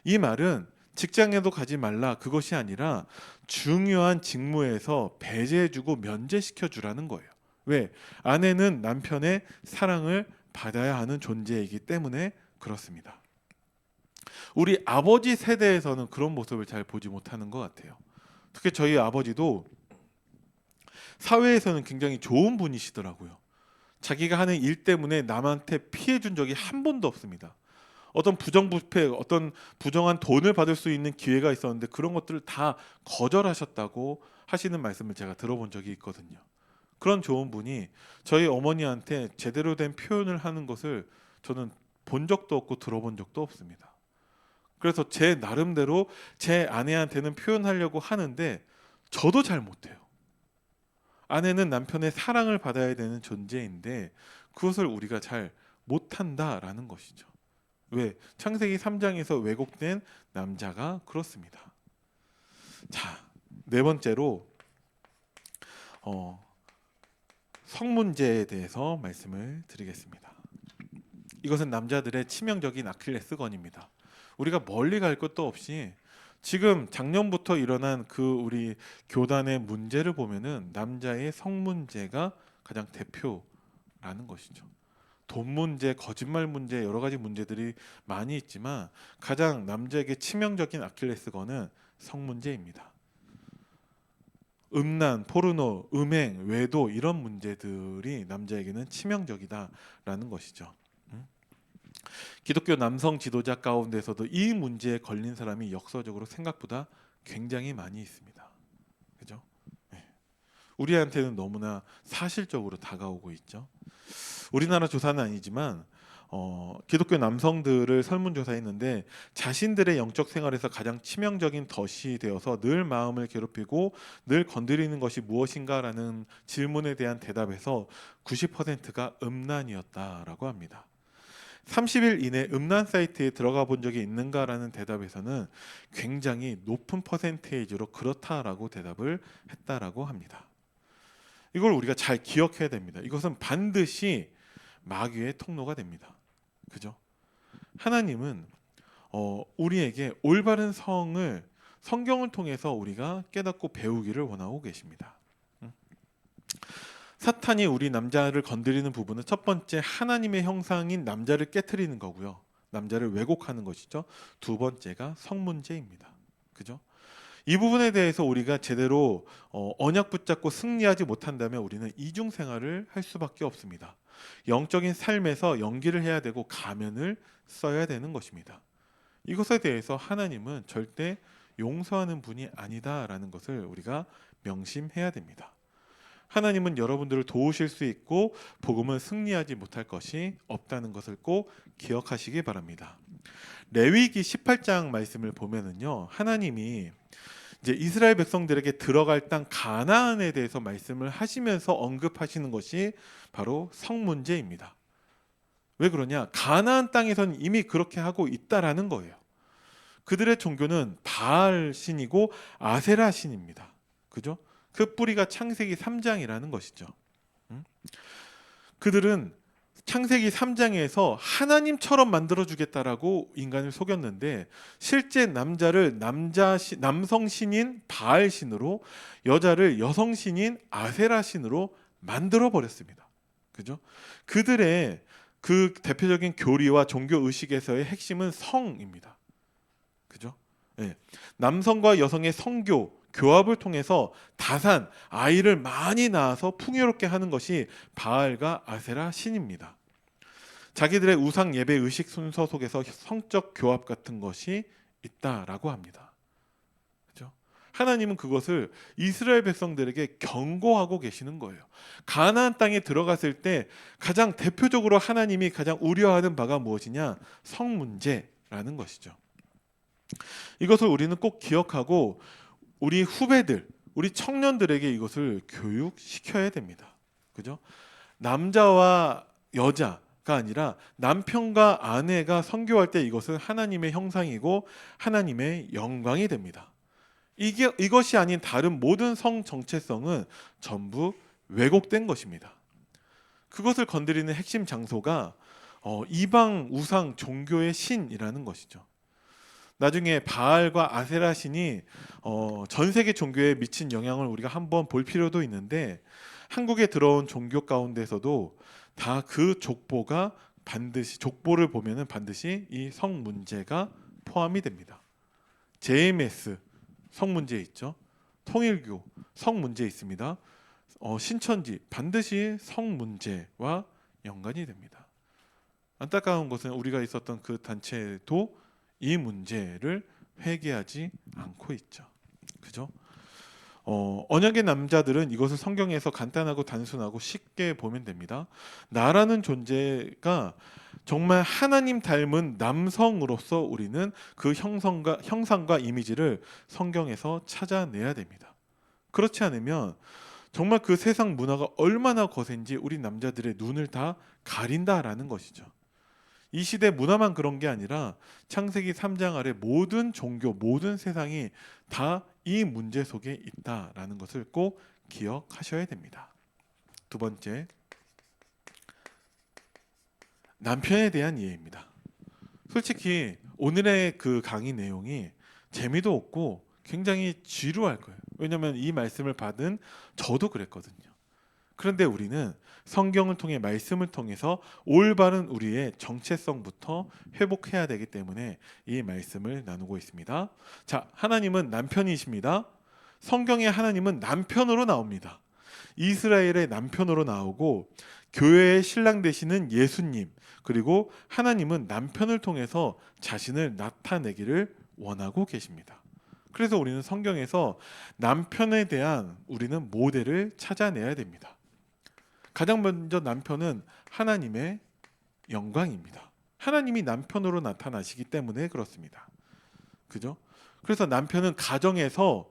S1: 이 말은 직장에도 가지 말라 그것이 아니라 중요한 직무에서 배제해주고 면제시켜주라는 거예요. 왜? 아내는 남편의 사랑을 받아야 하는 존재이기 때문에 그렇습니다. 우리 아버지 세대에서는 그런 모습을 잘 보지 못하는 것 같아요. 특히 저희 아버지도 사회에서는 굉장히 좋은 분이시더라고요. 자기가 하는 일 때문에 남한테 피해 준 적이 한 번도 없습니다. 어떤 부정부패, 어떤 부정한 돈을 받을 수 있는 기회가 있었는데 그런 것들을 다 거절하셨다고 하시는 말씀을 제가 들어본 적이 있거든요. 그런 좋은 분이 저희 어머니한테 제대로 된 표현을 하는 것을 저는 본 적도 없고 들어본 적도 없습니다. 그래서 제 나름대로 제 아내한테는 표현하려고 하는데 저도 잘 못해요. 아내는 남편의 사랑을 받아야 되는 존재인데 그것을 우리가 잘 못한다라는 것이죠. 왜? 창세기 3장에서 왜곡된 남자가 그렇습니다. 자, 네 번째로 성문제에 대해서 말씀을 드리겠습니다. 이것은 남자들의 치명적인 아킬레스건입니다. 우리가 멀리 갈 것도 없이 지금 작년부터 일어난 그 우리 교단의 문제를 보면은 남자의 성문제가 가장 대표라는 것이죠. 돈 문제, 거짓말 문제, 여러 가지 문제들이 많이 있지만 가장 남자에게 치명적인 아킬레스건은 성문제입니다. 음란, 포르노, 음행, 외도 이런 문제들이 남자에게는 치명적이다라는 것이죠. 기독교 남성 지도자 가운데서도 이 문제에 걸린 사람이 역사적으로 생각보다 굉장히 많이 있습니다. 그죠? 네. 우리한테는 너무나 사실적으로 다가오고 있죠. 우리나라 조사는 아니지만 기독교 남성들을 설문조사했는데 자신들의 영적 생활에서 가장 치명적인 덫이 되어서 늘 마음을 괴롭히고 늘 건드리는 것이 무엇인가라는 질문에 대한 대답에서 90%가 음란이었다라고 합니다. 30일 이내 음란 사이트에 들어가 본 적이 있는가라는 대답에서는 굉장히 높은 퍼센테이지로 그렇다라고 대답을 했다라고 합니다. 이걸 우리가 잘 기억해야 됩니다. 이것은 반드시 마귀의 통로가 됩니다. 그죠? 하나님은 우리에게 올바른 성경을 통해서 우리가 깨닫고 배우기를 원하고 계십니다. 사탄이 우리 남자를 건드리는 부분은 첫 번째 하나님의 형상인 남자를 깨트리는 거고요. 남자를 왜곡하는 것이죠. 두 번째가 성문제입니다. 그죠? 이 부분에 대해서 우리가 제대로 언약 붙잡고 승리하지 못한다면 우리는 이중 생활을 할 수밖에 없습니다. 영적인 삶에서 연기를 해야 되고 가면을 써야 되는 것입니다. 이것에 대해서 하나님은 절대 용서하는 분이 아니다라는 것을 우리가 명심해야 됩니다. 하나님은 여러분들을 도우실 수 있고 복음은 승리하지 못할 것이 없다는 것을 꼭 기억하시기 바랍니다. 레위기 18장 말씀을 보면은요, 하나님이 이제 이스라엘 백성들에게 들어갈 땅 가나안에 대해서 말씀을 하시면서 언급하시는 것이 바로 성 문제입니다. 왜 그러냐? 가나안 땅에서는 이미 그렇게 하고 있다라는 거예요. 그들의 종교는 바알 신이고 아세라 신입니다. 그죠? 그 뿌리가 창세기 3장이라는 것이죠. 그들은 창세기 3장에서 하나님처럼 만들어주겠다라고 인간을 속였는데 실제 남자를 남성 신인 바알 신으로, 여자를 여성 신인 아세라 신으로 만들어 버렸습니다. 그죠? 그들의 그 대표적인 교리와 종교 의식에서의 핵심은 성입니다. 그죠? 네. 남성과 여성의 성교 교합을 통해서 다산 아이를 많이 낳아서 풍요롭게 하는 것이 바알과 아세라 신입니다. 자기들의 우상 예배 의식 순서 속에서 성적 교합 같은 것이 있다라고 합니다. 그죠? 하나님은 그것을 이스라엘 백성들에게 경고하고 계시는 거예요. 가나안 땅에 들어갔을 때 가장 대표적으로 하나님이 가장 우려하는 바가 무엇이냐? 성 문제라는 것이죠. 이것을 우리는 꼭 기억하고 우리 후배들, 우리 청년들에게 이것을 교육시켜야 됩니다. 그죠? 남자와 여자가 아니라 남편과 아내가 선교할 때 이것은 하나님의 형상이고 하나님의 영광이 됩니다. 이것이 아닌 다른 모든 성 정체성은 전부 왜곡된 것입니다. 그것을 건드리는 핵심 장소가 이방 우상 종교의 신이라는 것이죠. 나중에 바알과 아세라 신이 전 세계 종교에 미친 영향을 우리가 한번 볼 필요도 있는데, 한국에 들어온 종교 가운데서도 다 그 족보가 반드시, 족보를 보면은 반드시 이 성 문제가 포함이 됩니다. JMS 성 문제 있죠. 통일교 성 문제 있습니다. 신천지 반드시 성 문제와 연관이 됩니다. 안타까운 것은 우리가 있었던 그 단체도 이 문제를 회개하지 않고 있죠. 그죠? 언약의 남자들은 이것을 성경에서 간단하고 단순하고 쉽게 보면 됩니다. 나라는 존재가 정말 하나님 닮은 남성으로서 우리는 그 형상과 이미지를 성경에서 찾아내야 됩니다. 그렇지 않으면 정말 그 세상 문화가 얼마나 거센지 우리 남자들의 눈을 다 가린다라는 것이죠. 이 시대 문화만 그런 게 아니라 창세기 3장 아래 모든 종교, 모든 세상이 다 이 문제 속에 있다라는 것을 꼭 기억하셔야 됩니다. 두 번째, 남편에 대한 이해입니다. 솔직히 오늘의 그 강의 내용이 재미도 없고 굉장히 지루할 거예요. 왜냐하면 이 말씀을 받은 저도 그랬거든요. 그런데 우리는 성경을 통해, 말씀을 통해서 올바른 우리의 정체성부터 회복해야 되기 때문에 이 말씀을 나누고 있습니다. 자, 하나님은 남편이십니다. 성경에 하나님은 남편으로 나옵니다. 이스라엘의 남편으로 나오고 교회의 신랑 되시는 예수님, 그리고 하나님은 남편을 통해서 자신을 나타내기를 원하고 계십니다. 그래서 우리는 성경에서 남편에 대한 우리는 모델을 찾아내야 됩니다. 가장 먼저 남편은 하나님의 영광입니다. 하나님이 남편으로 나타나시기 때문에 그렇습니다. 그죠? 그래서 남편은 가정에서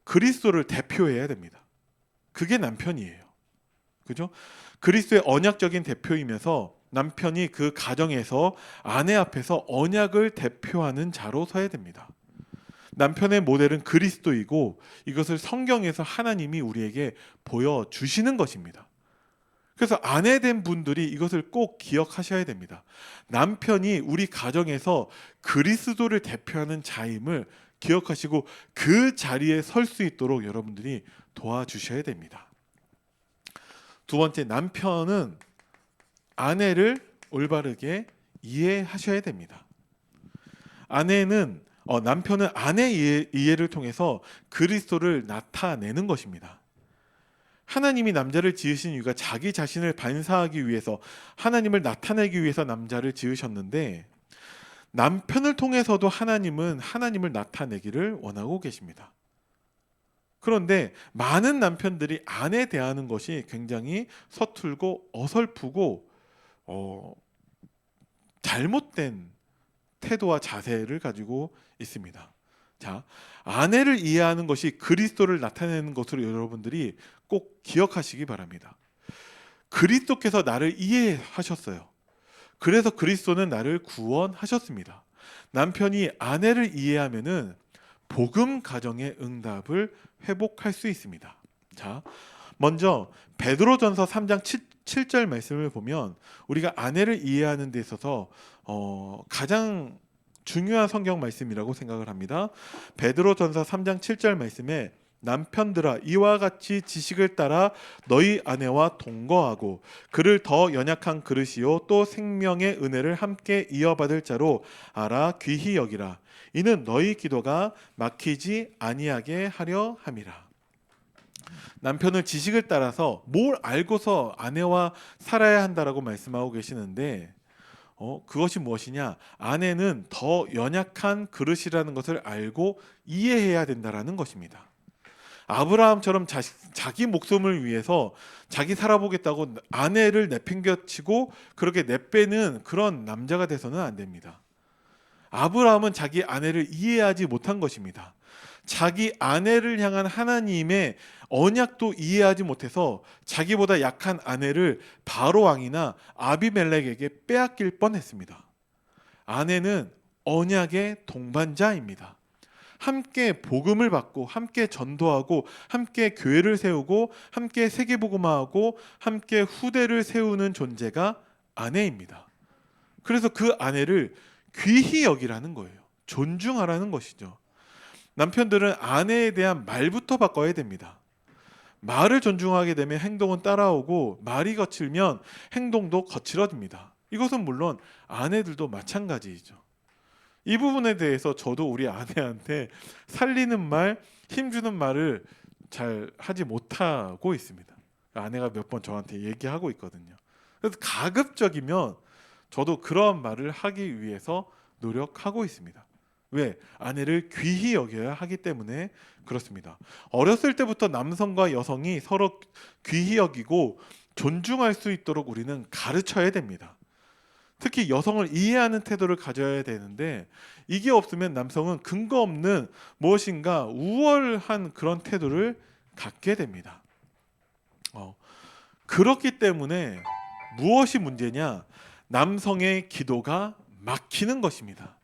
S1: 그리스도를 대표해야 됩니다. 그게 남편이에요. 그죠? 그리스도의 언약적인 대표이면서 남편이 그 가정에서 아내 앞에서 언약을 대표하는 자로 서야 됩니다. 남편의 모델은 그리스도이고 이것을 성경에서 하나님이 우리에게 보여주시는 것입니다. 그래서 아내된 분들이 이것을 꼭 기억하셔야 됩니다. 남편이 우리 가정에서 그리스도를 대표하는 자임을 기억하시고 그 자리에 설 수 있도록 여러분들이 도와주셔야 됩니다. 두 번째, 남편은 아내를 올바르게 이해하셔야 됩니다. 아내는 남편은 아내 이해를 통해서 그리스도를 나타내는 것입니다. 하나님이 남자를 지으신 이유가 자기 자신을 반사하기 위해서, 하나님을 나타내기 위해서 남자를 지으셨는데, 남편을 통해서도 하나님은 하나님을 나타내기를 원하고 계십니다. 그런데 많은 남편들이 아내 대하는 것이 굉장히 서툴고 어설프고 잘못된 태도와 자세를 가지고 있습니다. 자, 아내를 이해하는 것이 그리스도를 나타내는 것으로 여러분들이 꼭 기억하시기 바랍니다. 그리스도께서 나를 이해하셨어요. 그래서 그리스도는 나를 구원하셨습니다. 남편이 아내를 이해하면은 복음 가정의 응답을 회복할 수 있습니다. 자, 먼저 베드로전서 3장 7절 말씀을 보면 우리가 아내를 이해하는 데 있어서 가장 중요한 성경 말씀이라고 생각을 합니다. 베드로전서 3장 7절 말씀에 남편들아 이와 같이 지식을 따라 너희 아내와 동거하고 그를 더 연약한 그릇이요 또 생명의 은혜를 함께 이어받을 자로 알아 귀히 여기라. 이는 너희 기도가 막히지 아니하게 하려 함이라. 남편을 지식을 따라서 뭘 알고서 아내와 살아야 한다라고 말씀하고 계시는데 그것이 무엇이냐? 아내는 더 연약한 그릇이라는 것을 알고 이해해야 된다라는 것입니다. 아브라함처럼 자기 목숨을 위해서 자기 살아보겠다고 아내를 내팽겨치고 그렇게 내빼는 그런 남자가 돼서는 안 됩니다. 아브라함은 자기 아내를 이해하지 못한 것입니다. 자기 아내를 향한 하나님의 언약도 이해하지 못해서 자기보다 약한 아내를 바로 왕이나 아비멜렉에게 빼앗길 뻔했습니다. 아내는 언약의 동반자입니다. 함께 복음을 받고 함께 전도하고 함께 교회를 세우고 함께 세계복음화하고 함께 후대를 세우는 존재가 아내입니다. 그래서 그 아내를 귀히 여기라는 거예요. 존중하라는 것이죠. 남편들은 아내에 대한 말부터 바꿔야 됩니다. 말을 존중하게 되면 행동은 따라오고 말이 거칠면 행동도 거칠어집니다. 이것은 물론 아내들도 마찬가지이죠. 이 부분에 대해서 저도 우리 아내한테 살리는 말, 힘주는 말을 잘 하지 못하고 있습니다. 아내가 몇 번 저한테 얘기하고 있거든요. 그래서 가급적이면 저도 그런 말을 하기 위해서 노력하고 있습니다. 왜? 아내를 귀히 여겨야 하기 때문에 그렇습니다. 어렸을 때부터 남성과 여성이 서로 귀히 여기고 존중할 수 있도록 우리는 가르쳐야 됩니다. 특히 여성을 이해하는 태도를 가져야 되는데 이게 없으면 남성은 근거 없는 무엇인가 우월한 그런 태도를 갖게 됩니다. 그렇기 때문에 무엇이 문제냐? 남성의 기도가 막히는 것입니다.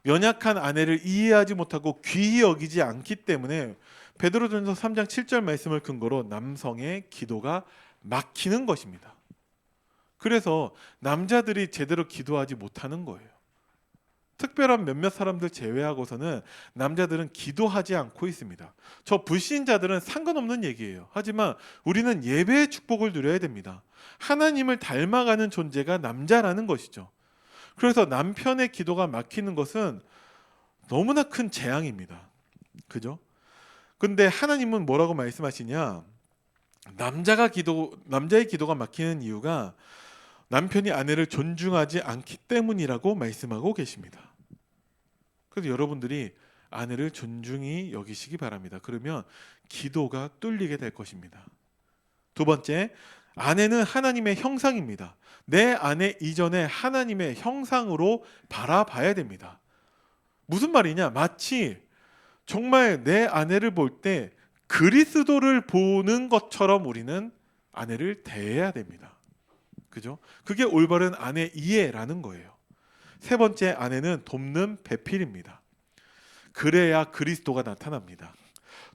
S1: 연약한 아내를 이해하지 못하고 귀히 여기지 않기 때문에 베드로전서 3장 7절 말씀을 근거로 남성의 기도가 막히는 것입니다. 그래서 남자들이 제대로 기도하지 못하는 거예요. 특별한 몇몇 사람들 제외하고서는 남자들은 기도하지 않고 있습니다. 저 불신자들은 상관없는 얘기예요. 하지만 우리는 예배의 축복을 누려야 됩니다. 하나님을 닮아가는 존재가 남자라는 것이죠. 그래서 남편의 기도가 막히는 것은 너무나 큰 재앙입니다. 그죠? 근데 하나님은 뭐라고 말씀하시냐? 남자의 기도가 막히는 이유가 남편이 아내를 존중하지 않기 때문이라고 말씀하고 계십니다. 그래서 여러분들이 아내를 존중히 여기시기 바랍니다. 그러면 기도가 뚫리게 될 것입니다. 두 번째, 아내는 하나님의 형상입니다. 내 아내 이전에 하나님의 형상으로 바라봐야 됩니다. 무슨 말이냐? 마치 정말 내 아내를 볼 때 그리스도를 보는 것처럼 우리는 아내를 대해야 됩니다. 그죠? 그게 올바른 아내 이해라는 거예요. 세 번째, 아내는 돕는 배필입니다. 그래야 그리스도가 나타납니다.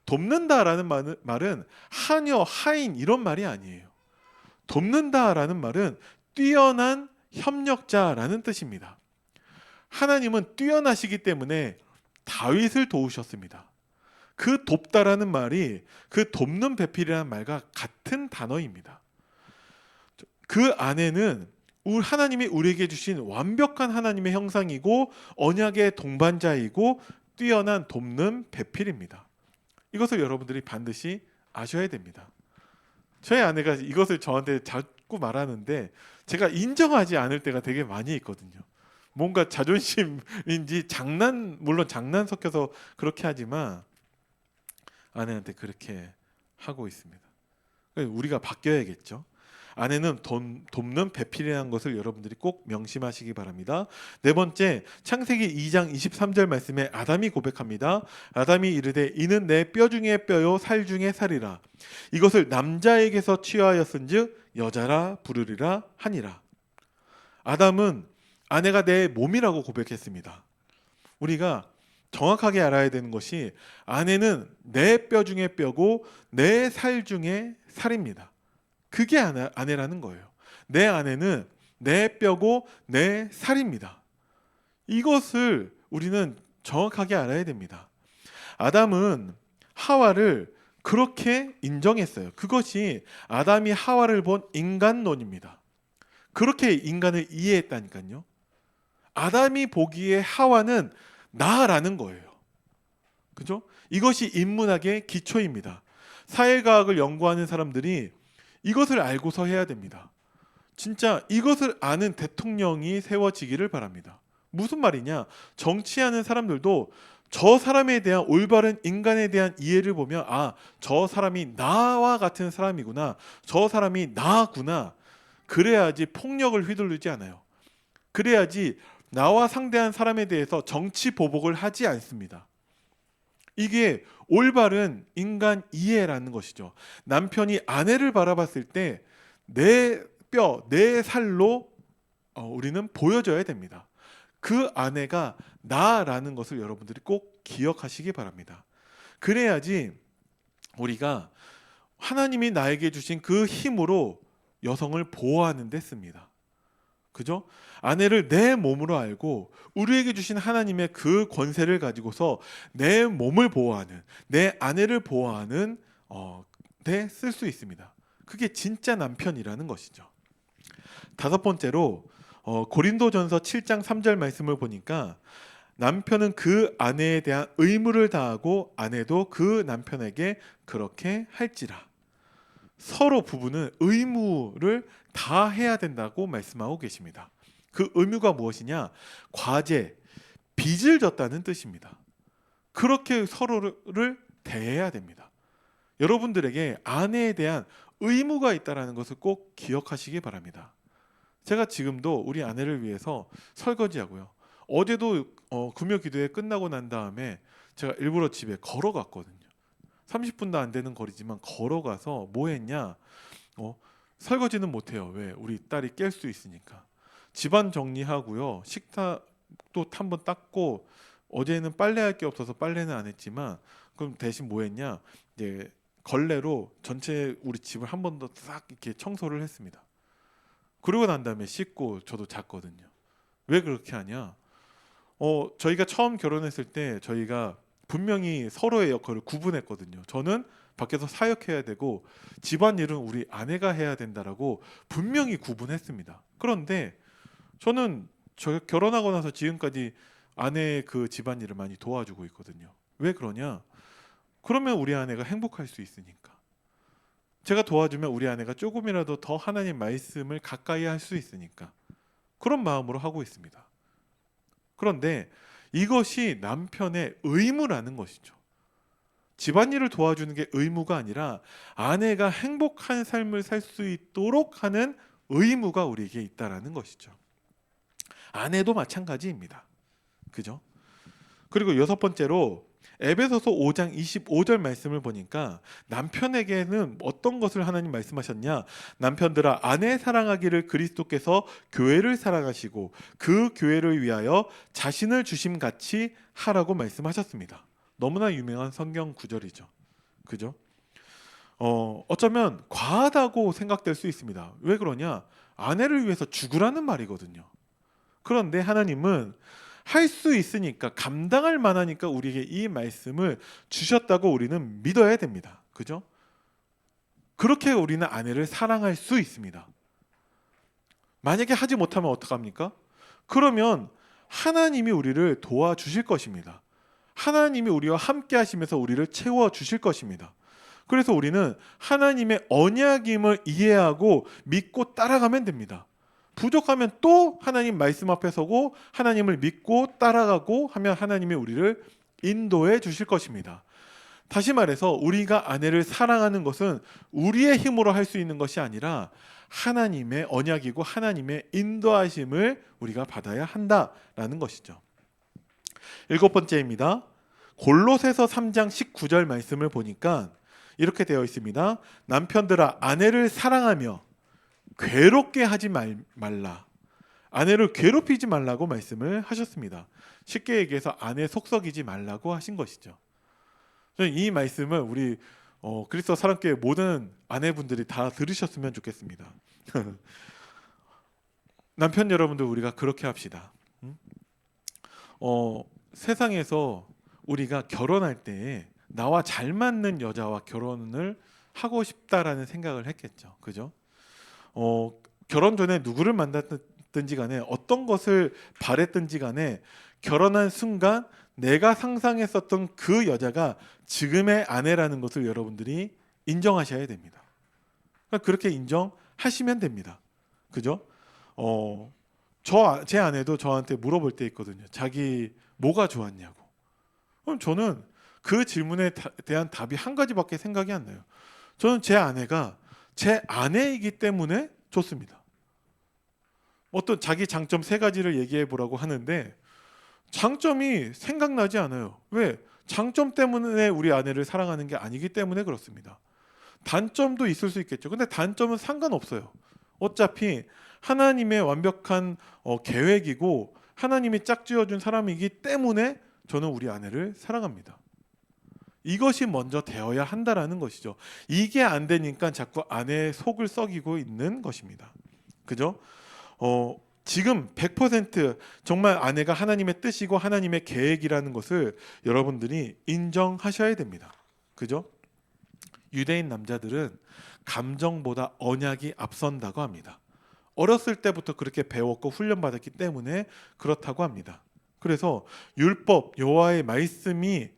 S1: 돕는다라는 말은 하녀, 하인 이런 말이 아니에요. 돕는다라는 말은 뛰어난 협력자라는 뜻입니다. 하나님은 뛰어나시기 때문에 다윗을 도우셨습니다. 그 돕다라는 말이 그 돕는 배필이라는 말과 같은 단어입니다. 그 아내는 하나님이 우리에게 주신 완벽한 하나님의 형상이고 언약의 동반자이고 뛰어난 돕는 배필입니다. 이것을 여러분들이 반드시 아셔야 됩니다. 저희 아내가 이것을 저한테 자꾸 말하는데 제가 인정하지 않을 때가 되게 많이 있거든요. 뭔가 자존심인지 물론 장난 섞여서 그렇게 하지만 아내한테 그렇게 하고 있습니다. 우리가 바뀌어야겠죠. 아내는 돕는 배필이라는 것을 여러분들이 꼭 명심하시기 바랍니다. 네 번째, 창세기 2장 23절 말씀에 아담이 고백합니다. 아담이 이르되 이는 내 뼈 중에 뼈요 살 중에 살이라. 이것을 남자에게서 취하였은즉 여자라 부르리라 하니라. 아담은 아내가 내 몸이라고 고백했습니다. 우리가 정확하게 알아야 되는 것이 아내는 내 뼈 중에 뼈고 내 살 중에 살입니다. 그게 아내라는 거예요. 내 아내는 내 뼈고 내 살입니다. 이것을 우리는 정확하게 알아야 됩니다. 아담은 하와를 그렇게 인정했어요. 그것이 아담이 하와를 본 인간론입니다. 그렇게 인간을 이해했다니까요. 아담이 보기에 하와는 나라는 거예요. 그죠? 이것이 인문학의 기초입니다. 사회과학을 연구하는 사람들이 이것을 알고서 해야 됩니다. 진짜 이것을 아는 대통령이 세워지기를 바랍니다. 무슨 말이냐? 정치하는 사람들도 저 사람에 대한 올바른 인간에 대한 이해를 보면 저 사람이 나와 같은 사람이구나. 저 사람이 나구나. 그래야지 폭력을 휘둘르지 않아요. 그래야지 나와 상대한 사람에 대해서 정치 보복을 하지 않습니다. 이게 올바른 인간 이해라는 것이죠. 남편이 아내를 바라봤을 때 내 뼈, 내 살로 우리는 보여줘야 됩니다. 그 아내가 나라는 것을 여러분들이 꼭 기억하시기 바랍니다. 그래야지 우리가 하나님이 나에게 주신 그 힘으로 여성을 보호하는 데 씁니다. 그죠? 아내를 내 몸으로 알고 우리에게 주신 하나님의 그 권세를 가지고서 내 몸을 보호하는, 내 아내를 보호하는 데 쓸 수 있습니다. 그게 진짜 남편이라는 것이죠. 다섯 번째로 고린도전서 7장 3절 말씀을 보니까 남편은 그 아내에 대한 의무를 다하고 아내도 그 남편에게 그렇게 할지라. 서로 부부는 의무를 다 해야 된다고 말씀하고 계십니다. 그 의무가 무엇이냐? 과제, 빚을 졌다는 뜻입니다. 그렇게 서로를 대해야 됩니다. 여러분들에게 아내에 대한 의무가 있다는 것을 꼭 기억하시기 바랍니다. 제가 지금도 우리 아내를 위해서 설거지하고요. 어제도 금요 기도회 끝나고 난 다음에 제가 일부러 집에 걸어갔거든요. 30분도 안 되는 거리지만 걸어가서 뭐 했냐? 설거지는 못해요. 왜? 우리 딸이 깰 수 있으니까. 집안 정리하고요. 식탁도 한번 닦고 어제는 빨래할 게 없어서 빨래는 안 했지만 그럼 대신 뭐 했냐? 이제 걸레로 전체 우리 집을 한 번 더 싹 이렇게 청소를 했습니다. 그러고 난 다음에 씻고 저도 잤거든요. 왜 그렇게 하냐? 저희가 처음 결혼했을 때 저희가 분명히 서로의 역할을 구분했거든요. 저는 밖에서 사역해야 되고 집안일은 우리 아내가 해야 된다라고 분명히 구분했습니다. 그런데 저는 결혼하고 나서 지금까지 아내의 그 집안일을 많이 도와주고 있거든요. 왜 그러냐? 그러면 우리 아내가 행복할 수 있으니까. 제가 도와주면 우리 아내가 조금이라도 더 하나님 말씀을 가까이 할 수 있으니까. 그런 마음으로 하고 있습니다. 그런데 이것이 남편의 의무라는 것이죠. 집안일을 도와주는 게 의무가 아니라 아내가 행복한 삶을 살 수 있도록 하는 의무가 우리에게 있다라는 것이죠. 아내도 마찬가지입니다. 그죠? 그리고 여섯 번째로 에베소서 5장 25절 말씀을 보니까 남편에게는 어떤 것을 하나님 말씀하셨냐? 남편들아 아내 사랑하기를 그리스도께서 교회를 사랑하시고 그 교회를 위하여 자신을 주심같이 하라고 말씀하셨습니다. 너무나 유명한 성경 구절이죠. 그죠? 어쩌면 과하다고 생각될 수 있습니다. 왜 그러냐? 아내를 위해서 죽으라는 말이거든요. 그런데 하나님은 할 수 있으니까 감당할 만하니까 우리에게 이 말씀을 주셨다고 우리는 믿어야 됩니다. 그죠? 그렇게 우리는 아내를 사랑할 수 있습니다. 만약에 하지 못하면 어떡합니까? 그러면 하나님이 우리를 도와주실 것입니다. 하나님이 우리와 함께 하시면서 우리를 채워 주실 것입니다. 그래서 우리는 하나님의 언약임을 이해하고 믿고 따라가면 됩니다. 부족하면 또 하나님 말씀 앞에 서고 하나님을 믿고 따라가고 하면 하나님이 우리를 인도해 주실 것입니다. 다시 말해서 우리가 아내를 사랑하는 것은 우리의 힘으로 할 수 있는 것이 아니라 하나님의 언약이고 하나님의 인도하심을 우리가 받아야 한다라는 것이죠. 7번째입니다. 골로새서 3장 19절 말씀을 보니까 이렇게 되어 있습니다. 남편들아 아내를 사랑하며 괴롭게 하지 말라. 아내를 괴롭히지 말라고 말씀을 하셨습니다. 쉽게 얘기해서 아내 속썩이지 말라고 하신 것이죠. 이 말씀을 우리 그리스도 사랑교회 모든 아내분들이 다 들으셨으면 좋겠습니다. 남편 여러분들 우리가 그렇게 합시다. 세상에서 우리가 결혼할 때 나와 잘 맞는 여자와 결혼을 하고 싶다라는 생각을 했겠죠. 그죠? 결혼 전에 누구를 만났든지 간에 어떤 것을 바랬든지 간에 결혼한 순간 내가 상상했었던 그 여자가 지금의 아내라는 것을 여러분들이 인정하셔야 됩니다. 그렇게 인정하시면 됩니다. 그죠? 제 아내도 저한테 물어볼 때 있거든요. 자기 뭐가 좋았냐고. 그럼 저는 그 질문에 대한 답이 한 가지밖에 생각이 안 나요. 저는 제 아내가 제 아내이기 때문에 좋습니다. 어떤 자기 장점 3가지를 얘기해 보라고 하는데 장점이 생각나지 않아요. 왜? 장점 때문에 우리 아내를 사랑하는 게 아니기 때문에 그렇습니다. 단점도 있을 수 있겠죠. 근데 단점은 상관없어요. 어차피 하나님의 완벽한 계획이고 하나님이 짝지어준 사람이기 때문에 저는 우리 아내를 사랑합니다. 이것이 먼저 되어야 한다라는 것이죠. 이게 안 되니까 자꾸 아내의 속을 썩이고 있는 것입니다. 그죠? 지금 100% 정말 아내가 하나님의 뜻이고 하나님의 계획이라는 것을 여러분들이 인정하셔야 됩니다. 그죠? 유대인 남자들은 감정보다 언약이 앞선다고 합니다. 어렸을 때부터 그렇게 배웠고 훈련받았기 때문에 그렇다고 합니다. 그래서 율법, 여호와의 말씀이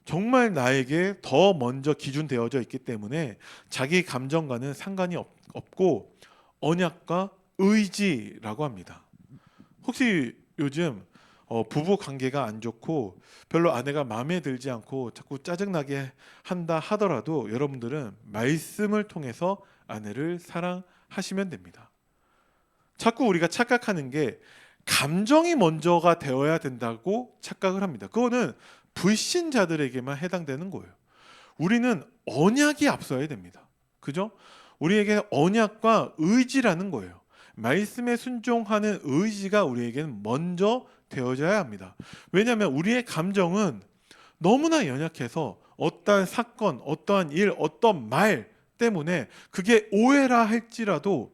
S1: 정말 나에게 더 먼저 기준되어져 있기 때문에 자기 감정과는 상관이 없고 언약과 의지라고 합니다. 혹시 요즘 부부 관계가 안 좋고 별로 아내가 마음에 들지 않고 자꾸 짜증나게 한다 하더라도 여러분들은 말씀을 통해서 아내를 사랑하시면 됩니다. 자꾸 우리가 착각하는 게 감정이 먼저가 되어야 된다고 착각을 합니다. 그거는 불신자들에게만 해당되는 거예요. 우리는 언약이 앞서야 됩니다. 그죠? 우리에게 언약과 의지라는 거예요. 말씀에 순종하는 의지가 우리에게는 먼저 되어져야 합니다. 왜냐하면 우리의 감정은 너무나 연약해서 어떠한 사건, 어떠한 일, 어떤 말 때문에 그게 오해라 할지라도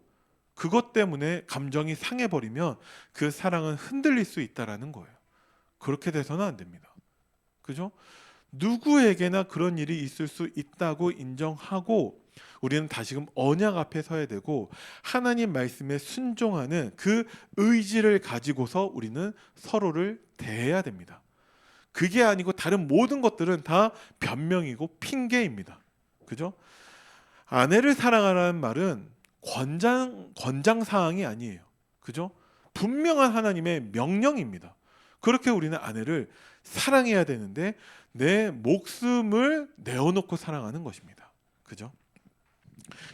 S1: 그것 때문에 감정이 상해버리면 그 사랑은 흔들릴 수 있다라는 거예요. 그렇게 돼서는 안 됩니다. 그죠? 누구에게나 그런 일이 있을 수 있다고 인정하고 우리는 다시금 언약 앞에 서야 되고 하나님 말씀에 순종하는 그 의지를 가지고서 우리는 서로를 대해야 됩니다. 그게 아니고 다른 모든 것들은 다 변명이고 핑계입니다. 그죠? 아내를 사랑하라는 말은 권장 사항이 아니에요. 그죠? 분명한 하나님의 명령입니다. 그렇게 우리는 아내를 사랑해야 되는데 내 목숨을 내어놓고 사랑하는 것입니다. 그죠?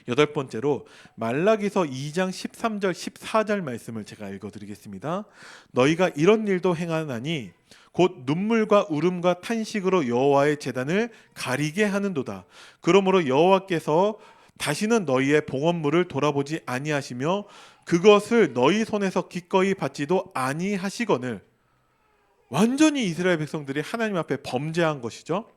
S1: 8번째로 말라기서 2장 13절 14절 말씀을 제가 읽어드리겠습니다. 너희가 이런 일도 행하나니 곧 눈물과 울음과 탄식으로 여호와의 제단을 가리게 하는도다. 그러므로 여호와께서 다시는 너희의 봉헌물을 돌아보지 아니하시며 그것을 너희 손에서 기꺼이 받지도 아니하시거늘. 완전히 이스라엘 백성들이 하나님 앞에 범죄한 것이죠.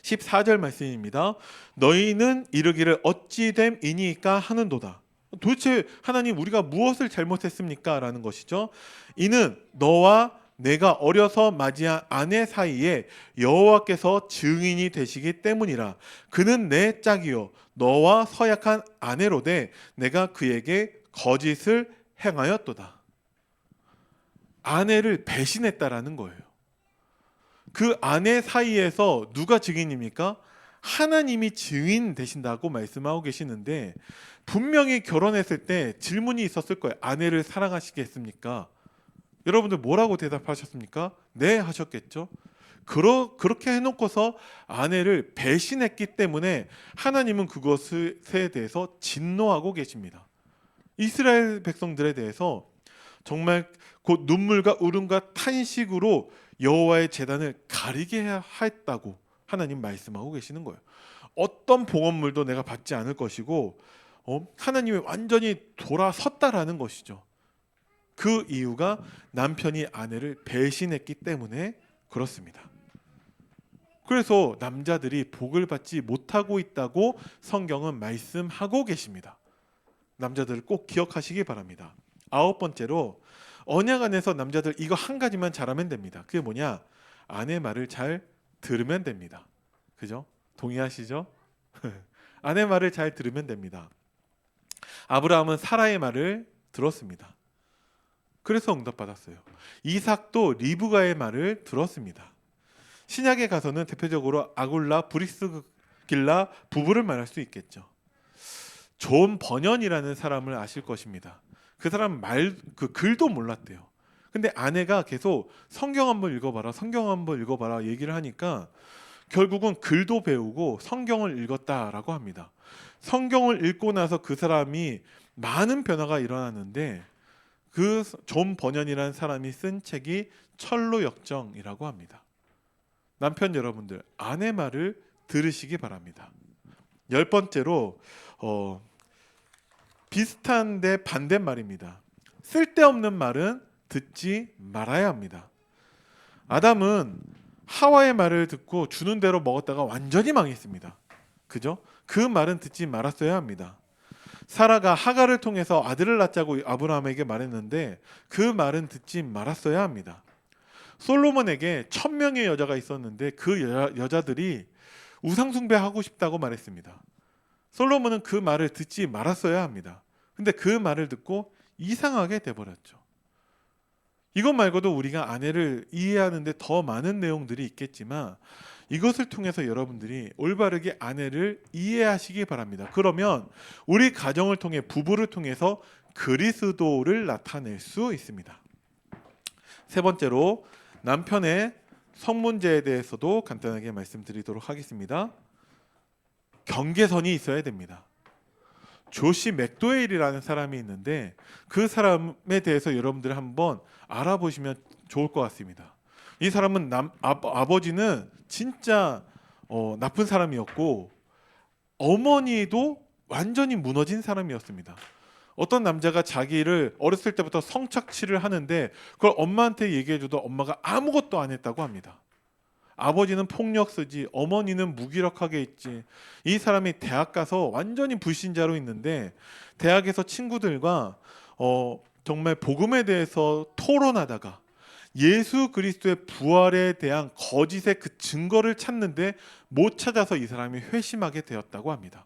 S1: 14절 말씀입니다. 너희는 이르기를 어찌 됨이니까 하는도다. 도대체 하나님 우리가 무엇을 잘못했습니까? 라는 것이죠. 이는 너와 내가 어려서 맞이한 아내 사이에 여호와께서 증인이 되시기 때문이라. 그는 내 짝이요 너와 서약한 아내로되 내가 그에게 거짓을 행하였도다. 아내를 배신했다라는 거예요. 그 아내 사이에서 누가 증인입니까? 하나님이 증인 되신다고 말씀하고 계시는데, 분명히 결혼했을 때 질문이 있었을 거예요. 아내를 사랑하시겠습니까? 여러분들 뭐라고 대답하셨습니까? 네 하셨겠죠. 그렇게 해놓고서 아내를 배신했기 때문에 하나님은 그것에 대해서 진노하고 계십니다. 이스라엘 백성들에 대해서 정말 곧 눈물과 울음과 탄식으로 여호와의 제단을 가리게 하였다고 하나님 말씀하고 계시는 거예요. 어떤 봉헌물도 내가 받지 않을 것이고, 하나님이 완전히 돌아섰다라는 것이죠. 그 이유가 남편이 아내를 배신했기 때문에 그렇습니다. 그래서 남자들이 복을 받지 못하고 있다고 성경은 말씀하고 계십니다. 남자들을 꼭 기억하시기 바랍니다. 9번째로, 언약 안에서 남자들 이거 한 가지만 잘하면 됩니다. 그게 뭐냐? 아내 말을 잘 들으면 됩니다. 그죠? 동의하시죠? 아내 말을 잘 들으면 됩니다. 아브라함은 사라의 말을 들었습니다. 그래서 응답받았어요. 이삭도 리브가의 말을 들었습니다. 신약에 가서는 대표적으로 아굴라, 브리스길라 부부를 말할 수 있겠죠. 존 버년이라는 사람을 아실 것입니다. 그 사람 글도 몰랐대요. 근데 아내가 계속 성경 한번 읽어봐라, 성경 한번 읽어봐라 얘기를 하니까 결국은 글도 배우고 성경을 읽었다라고 합니다. 성경을 읽고 나서 그 사람이 많은 변화가 일어났는데, 그 존 버년이라는 사람이 쓴 책이 철로 역정이라고 합니다. 남편 여러분들, 아내 말을 들으시기 바랍니다. 10번째로, 비슷한데 반대말입니다. 쓸데없는 말은 듣지 말아야 합니다. 아담은 하와의 말을 듣고 주는 대로 먹었다가 완전히 망했습니다. 그죠? 그 말은 듣지 말았어야 합니다. 사라가 하갈을 통해서 아들을 낳자고 아브라함에게 말했는데 그 말은 듣지 말았어야 합니다. 솔로몬에게 1000명의 여자가 있었는데 그 여자들이 우상숭배하고 싶다고 말했습니다. 솔로몬은 그 말을 듣지 말았어야 합니다. 근데 그 말을 듣고 이상하게 돼버렸죠. 이것 말고도 우리가 아내를 이해하는데 더 많은 내용들이 있겠지만, 이것을 통해서 여러분들이 올바르게 아내를 이해하시기 바랍니다. 그러면 우리 가정을 통해, 부부를 통해서 그리스도를 나타낼 수 있습니다. 세 번째로, 남편의 성문제에 대해서도 간단하게 말씀드리도록 하겠습니다. 경계선이 있어야 됩니다. 조시 맥도웰이라는 사람이 있는데 그 사람에 대해서 여러분들 한번 알아보시면 좋을 것 같습니다. 이 사람은 아버지는 진짜 나쁜 사람이었고, 어머니도 완전히 무너진 사람이었습니다. 어떤 남자가 자기를 어렸을 때부터 성착취를 하는데 그걸 엄마한테 얘기해줘도 엄마가 아무것도 안 했다고 합니다. 아버지는 폭력 쓰지, 어머니는 무기력하게 있지. 이 사람이 대학 가서 완전히 불신자로 있는데, 대학에서 친구들과 정말 복음에 대해서 토론하다가 예수 그리스도의 부활에 대한 거짓의 그 증거를 찾는데 못 찾아서 이 사람이 회심하게 되었다고 합니다.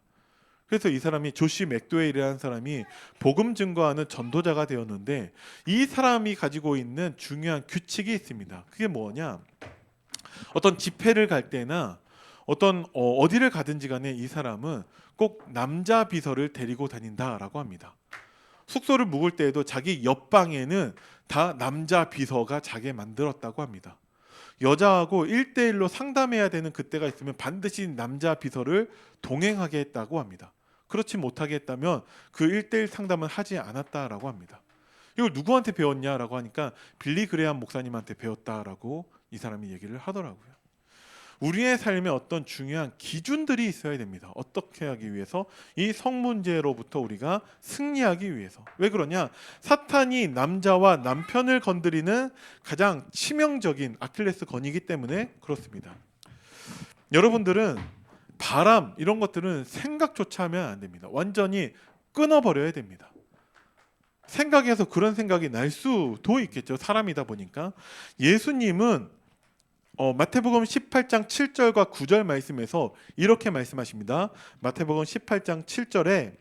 S1: 그래서 이 사람이 조시 맥도웰이라는 사람이 복음 증거하는 전도자가 되었는데, 이 사람이 가지고 있는 중요한 규칙이 있습니다. 그게 뭐냐? 어떤 집회를 갈 때나 어디를 가든지 간에 이 사람은 꼭 남자 비서를 데리고 다닌다라고 합니다. 숙소를 묵을 때에도 자기 옆방에는 다 남자 비서가 자기 만들었다고 합니다. 여자하고 1대1로 상담해야 되는 그때가 있으면 반드시 남자 비서를 동행하게 했다고 합니다. 그렇지 못하게 했다면 그 1대1 상담은 하지 않았다라고 합니다. 이걸 누구한테 배웠냐라고 하니까 빌리 그레함 목사님한테 배웠다라고 이 사람이 얘기를 하더라고요. 우리의 삶에 어떤 중요한 기준들이 있어야 됩니다. 어떻게 하기 위해서? 이 성문제로부터 우리가 승리하기 위해서. 왜 그러냐? 사탄이 남자와 남편을 건드리는 가장 치명적인 아킬레스건이기 때문에 그렇습니다. 여러분들은 바람 이런 것들은 생각조차 하면 안 됩니다. 완전히 끊어버려야 됩니다. 생각에서 그런 생각이 날 수도 있겠죠. 사람이다 보니까. 예수님은 마태복음 18장 7절과 9절 말씀에서 이렇게 말씀하십니다. 마태복음 18장 7절에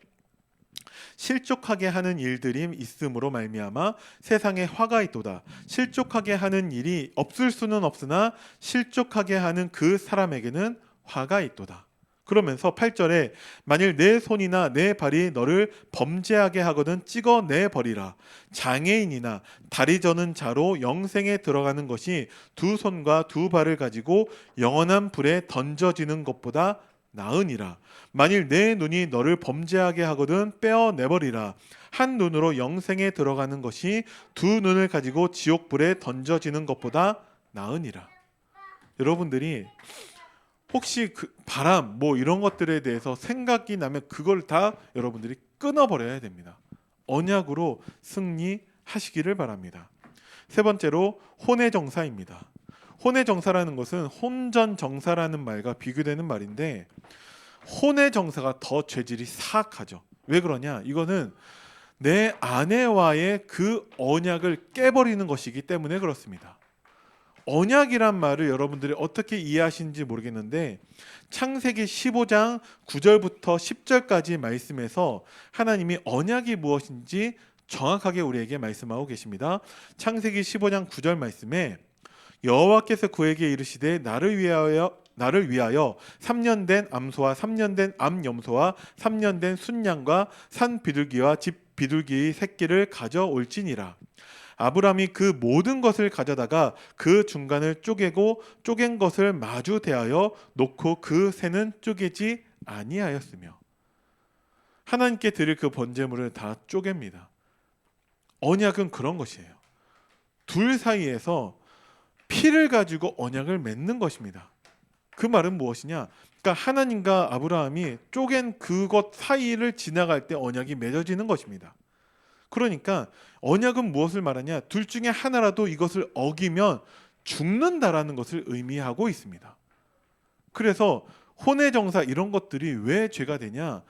S1: 실족하게 하는 일들이 있음으로 말미암아 세상에 화가 있도다. 실족하게 하는 일이 없을 수는 없으나 실족하게 하는 그 사람에게는 화가 있도다. 그러면서 8절에 만일 내 손이나 내 발이 너를 범죄하게 하거든 찍어내 버리라. 장애인이나 다리 저는 자로 영생에 들어가는 것이 두 손과 두 발을 가지고 영원한 불에 던져지는 것보다 나으니라. 만일 내 눈이 너를 범죄하게 하거든 빼어내 버리라. 한 눈으로 영생에 들어가는 것이 두 눈을 가지고 지옥 불에 던져지는 것보다 나으니라. 여러분들이 혹시 그 바람 뭐 이런 것들에 대해서 생각이 나면 그걸 다 여러분들이 끊어버려야 됩니다. 언약으로 승리하시기를 바랍니다. 세 번째로 혼외정사입니다. 혼외정사라는 것은 혼전정사라는 말과 비교되는 말인데 혼외정사가 더 죄질이 사악하죠. 왜 그러냐? 이거는 내 아내와의 그 언약을 깨버리는 것이기 때문에 그렇습니다. 언약이란 말을 여러분들이 어떻게 이해하시는지 모르겠는데 창세기 15장 9절부터 10절까지 말씀에서 하나님이 언약이 무엇인지 정확하게 우리에게 말씀하고 계십니다. 창세기 15장 9절 말씀에 여호와께서 그에게 이르시되 나를 위하여 3년 된 암소와 3년 된 암염소와 3년 된 순양과 산 비둘기와 집 비둘기의 새끼를 가져올지니라. 아브람이 그 모든 것을 가져다가 그 중간을 쪼개고 쪼갠 것을 마주 대하여 놓고 그 새는 쪼개지 아니하였으며 하나님께 드릴 그 번제물을 다 쪼갭니다. 언약은 그런 것이에요. 둘 사이에서 피를 가지고 언약을 맺는 것입니다. 그 말은 무엇이냐? 그러니까 하나님과 아브라함이 쪼갠 그것 사이를 지나갈 때 언약이 맺어지는 것입니다. 그러니까 언약은 무엇을 말하냐? 둘 중에 하나라도 이것을 어기면 죽는다라는 것을 의미하고 있습니다. 그래서 혼외정사 이런 것들이 왜 죄가 되냐?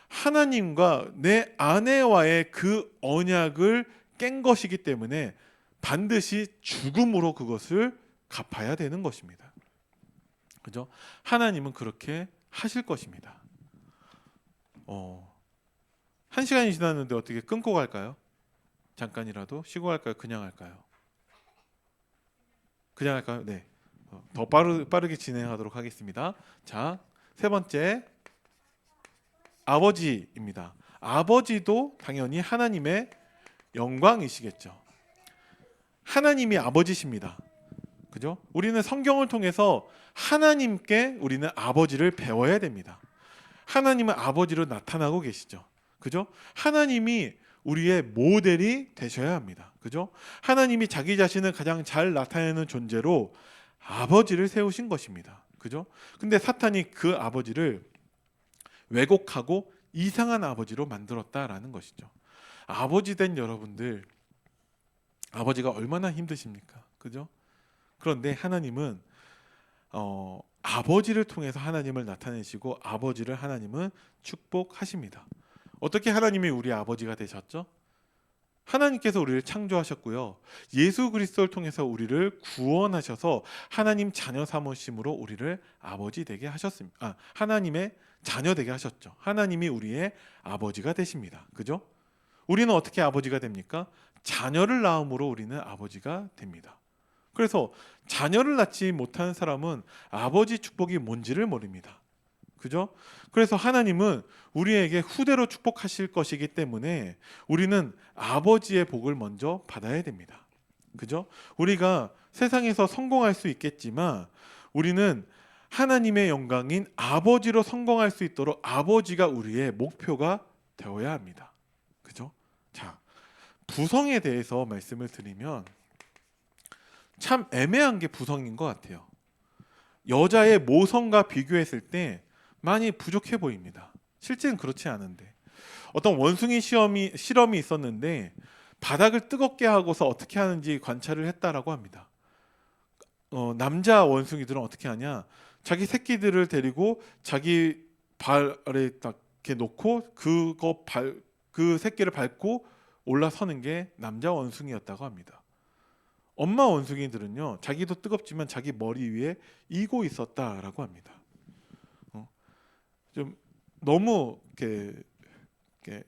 S1: 하나님과 내 아내와의 그 언약을 깬 것이기 때문에 반드시 죽음으로 그것을 갚아야 되는 것입니다. 그죠? 하나님은 그렇게 하실 것입니다. 1시간이 지났는데 어떻게 끊고 갈까요? 잠깐이라도 쉬고 갈까요? 그냥 할까요? 그냥 할까요? 네. 더 빠르게 진행하도록 하겠습니다. 자, 세 번째 아버지입니다. 아버지도 당연히 하나님의 영광이시겠죠. 하나님이 아버지십니다. 그죠? 우리는 성경을 통해서 하나님께 우리는 아버지를 배워야 됩니다. 하나님은 아버지로 나타나고 계시죠. 그죠? 하나님이 우리의 모델이 되셔야 합니다. 그죠? 하나님이 자기 자신을 가장 잘 나타내는 존재로 아버지를 세우신 것입니다. 그죠? 근데 사탄이 그 아버지를 왜곡하고 이상한 아버지로 만들었다라는 것이죠. 아버지 된 여러분들, 아버지가 얼마나 힘드십니까? 그죠? 그런데 하나님은 아버지를 통해서 하나님을 나타내시고 아버지를 하나님은 축복하십니다. 어떻게 하나님이 우리 아버지가 되셨죠? 하나님께서 우리를 창조하셨고요. 예수 그리스도를 통해서 우리를 구원하셔서 하나님 자녀 삼으심으로 우리를 아버지 되게 하셨습니다. 하나님의 자녀 되게 하셨죠. 하나님이 우리의 아버지가 되십니다. 그죠? 우리는 어떻게 아버지가 됩니까? 자녀를 낳음으로 우리는 아버지가 됩니다. 그래서 자녀를 낳지 못하는 사람은 아버지 축복이 뭔지를 모릅니다. 그죠? 그래서 하나님은 우리에게 후대로 축복하실 것이기 때문에 우리는 아버지의 복을 먼저 받아야 됩니다. 그죠? 우리가 세상에서 성공할 수 있겠지만 우리는 하나님의 영광인 아버지로 성공할 수 있도록 아버지가 우리의 목표가 되어야 합니다. 그죠? 자, 부성에 대해서 말씀을 드리면 참 애매한 게 부성인 것 같아요. 여자의 모성과 비교했을 때 많이 부족해 보입니다. 실제는 그렇지 않은데 어떤 원숭이 실험이 있었는데 바닥을 뜨겁게 하고서 어떻게 하는지 관찰을 했다라고 합니다. 남자 원숭이들은 어떻게 하냐? 자기 새끼들을 데리고 자기 발에 딱 이렇게 놓고 그 새끼를 밟고 올라서는 게 남자 원숭이였다고 합니다. 엄마 원숭이들은요, 자기도 뜨겁지만 자기 머리 위에 이고 있었다라고 합니다. 좀 너무 이렇게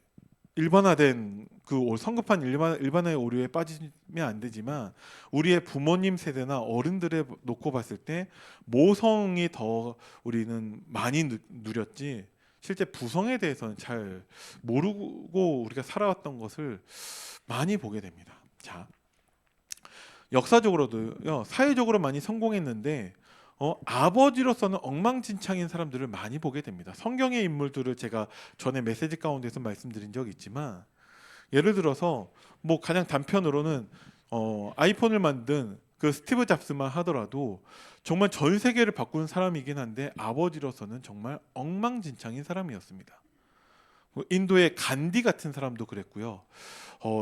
S1: 일반화된 그 성급한 일반화의 오류에 빠지면 안 되지만 우리의 부모님 세대나 어른들에 놓고 봤을 때 모성이 더 우리는 많이 누렸지 실제 부성에 대해서는 잘 모르고 우리가 살아왔던 것을 많이 보게 됩니다. 자, 역사적으로도요, 사회적으로 많이 성공했는데 아버지로서는 엉망진창인 사람들을 많이 보게 됩니다. 성경의 인물들을 제가 전에 메시지 가운데서 말씀드린 적이 있지만 예를 들어서 뭐 가장 단편으로는 아이폰을 만든 그 스티브 잡스만 하더라도 정말 전 세계를 바꾸는 사람이긴 한데 아버지로서는 정말 엉망진창인 사람이었습니다. 인도의 간디 같은 사람도 그랬고요.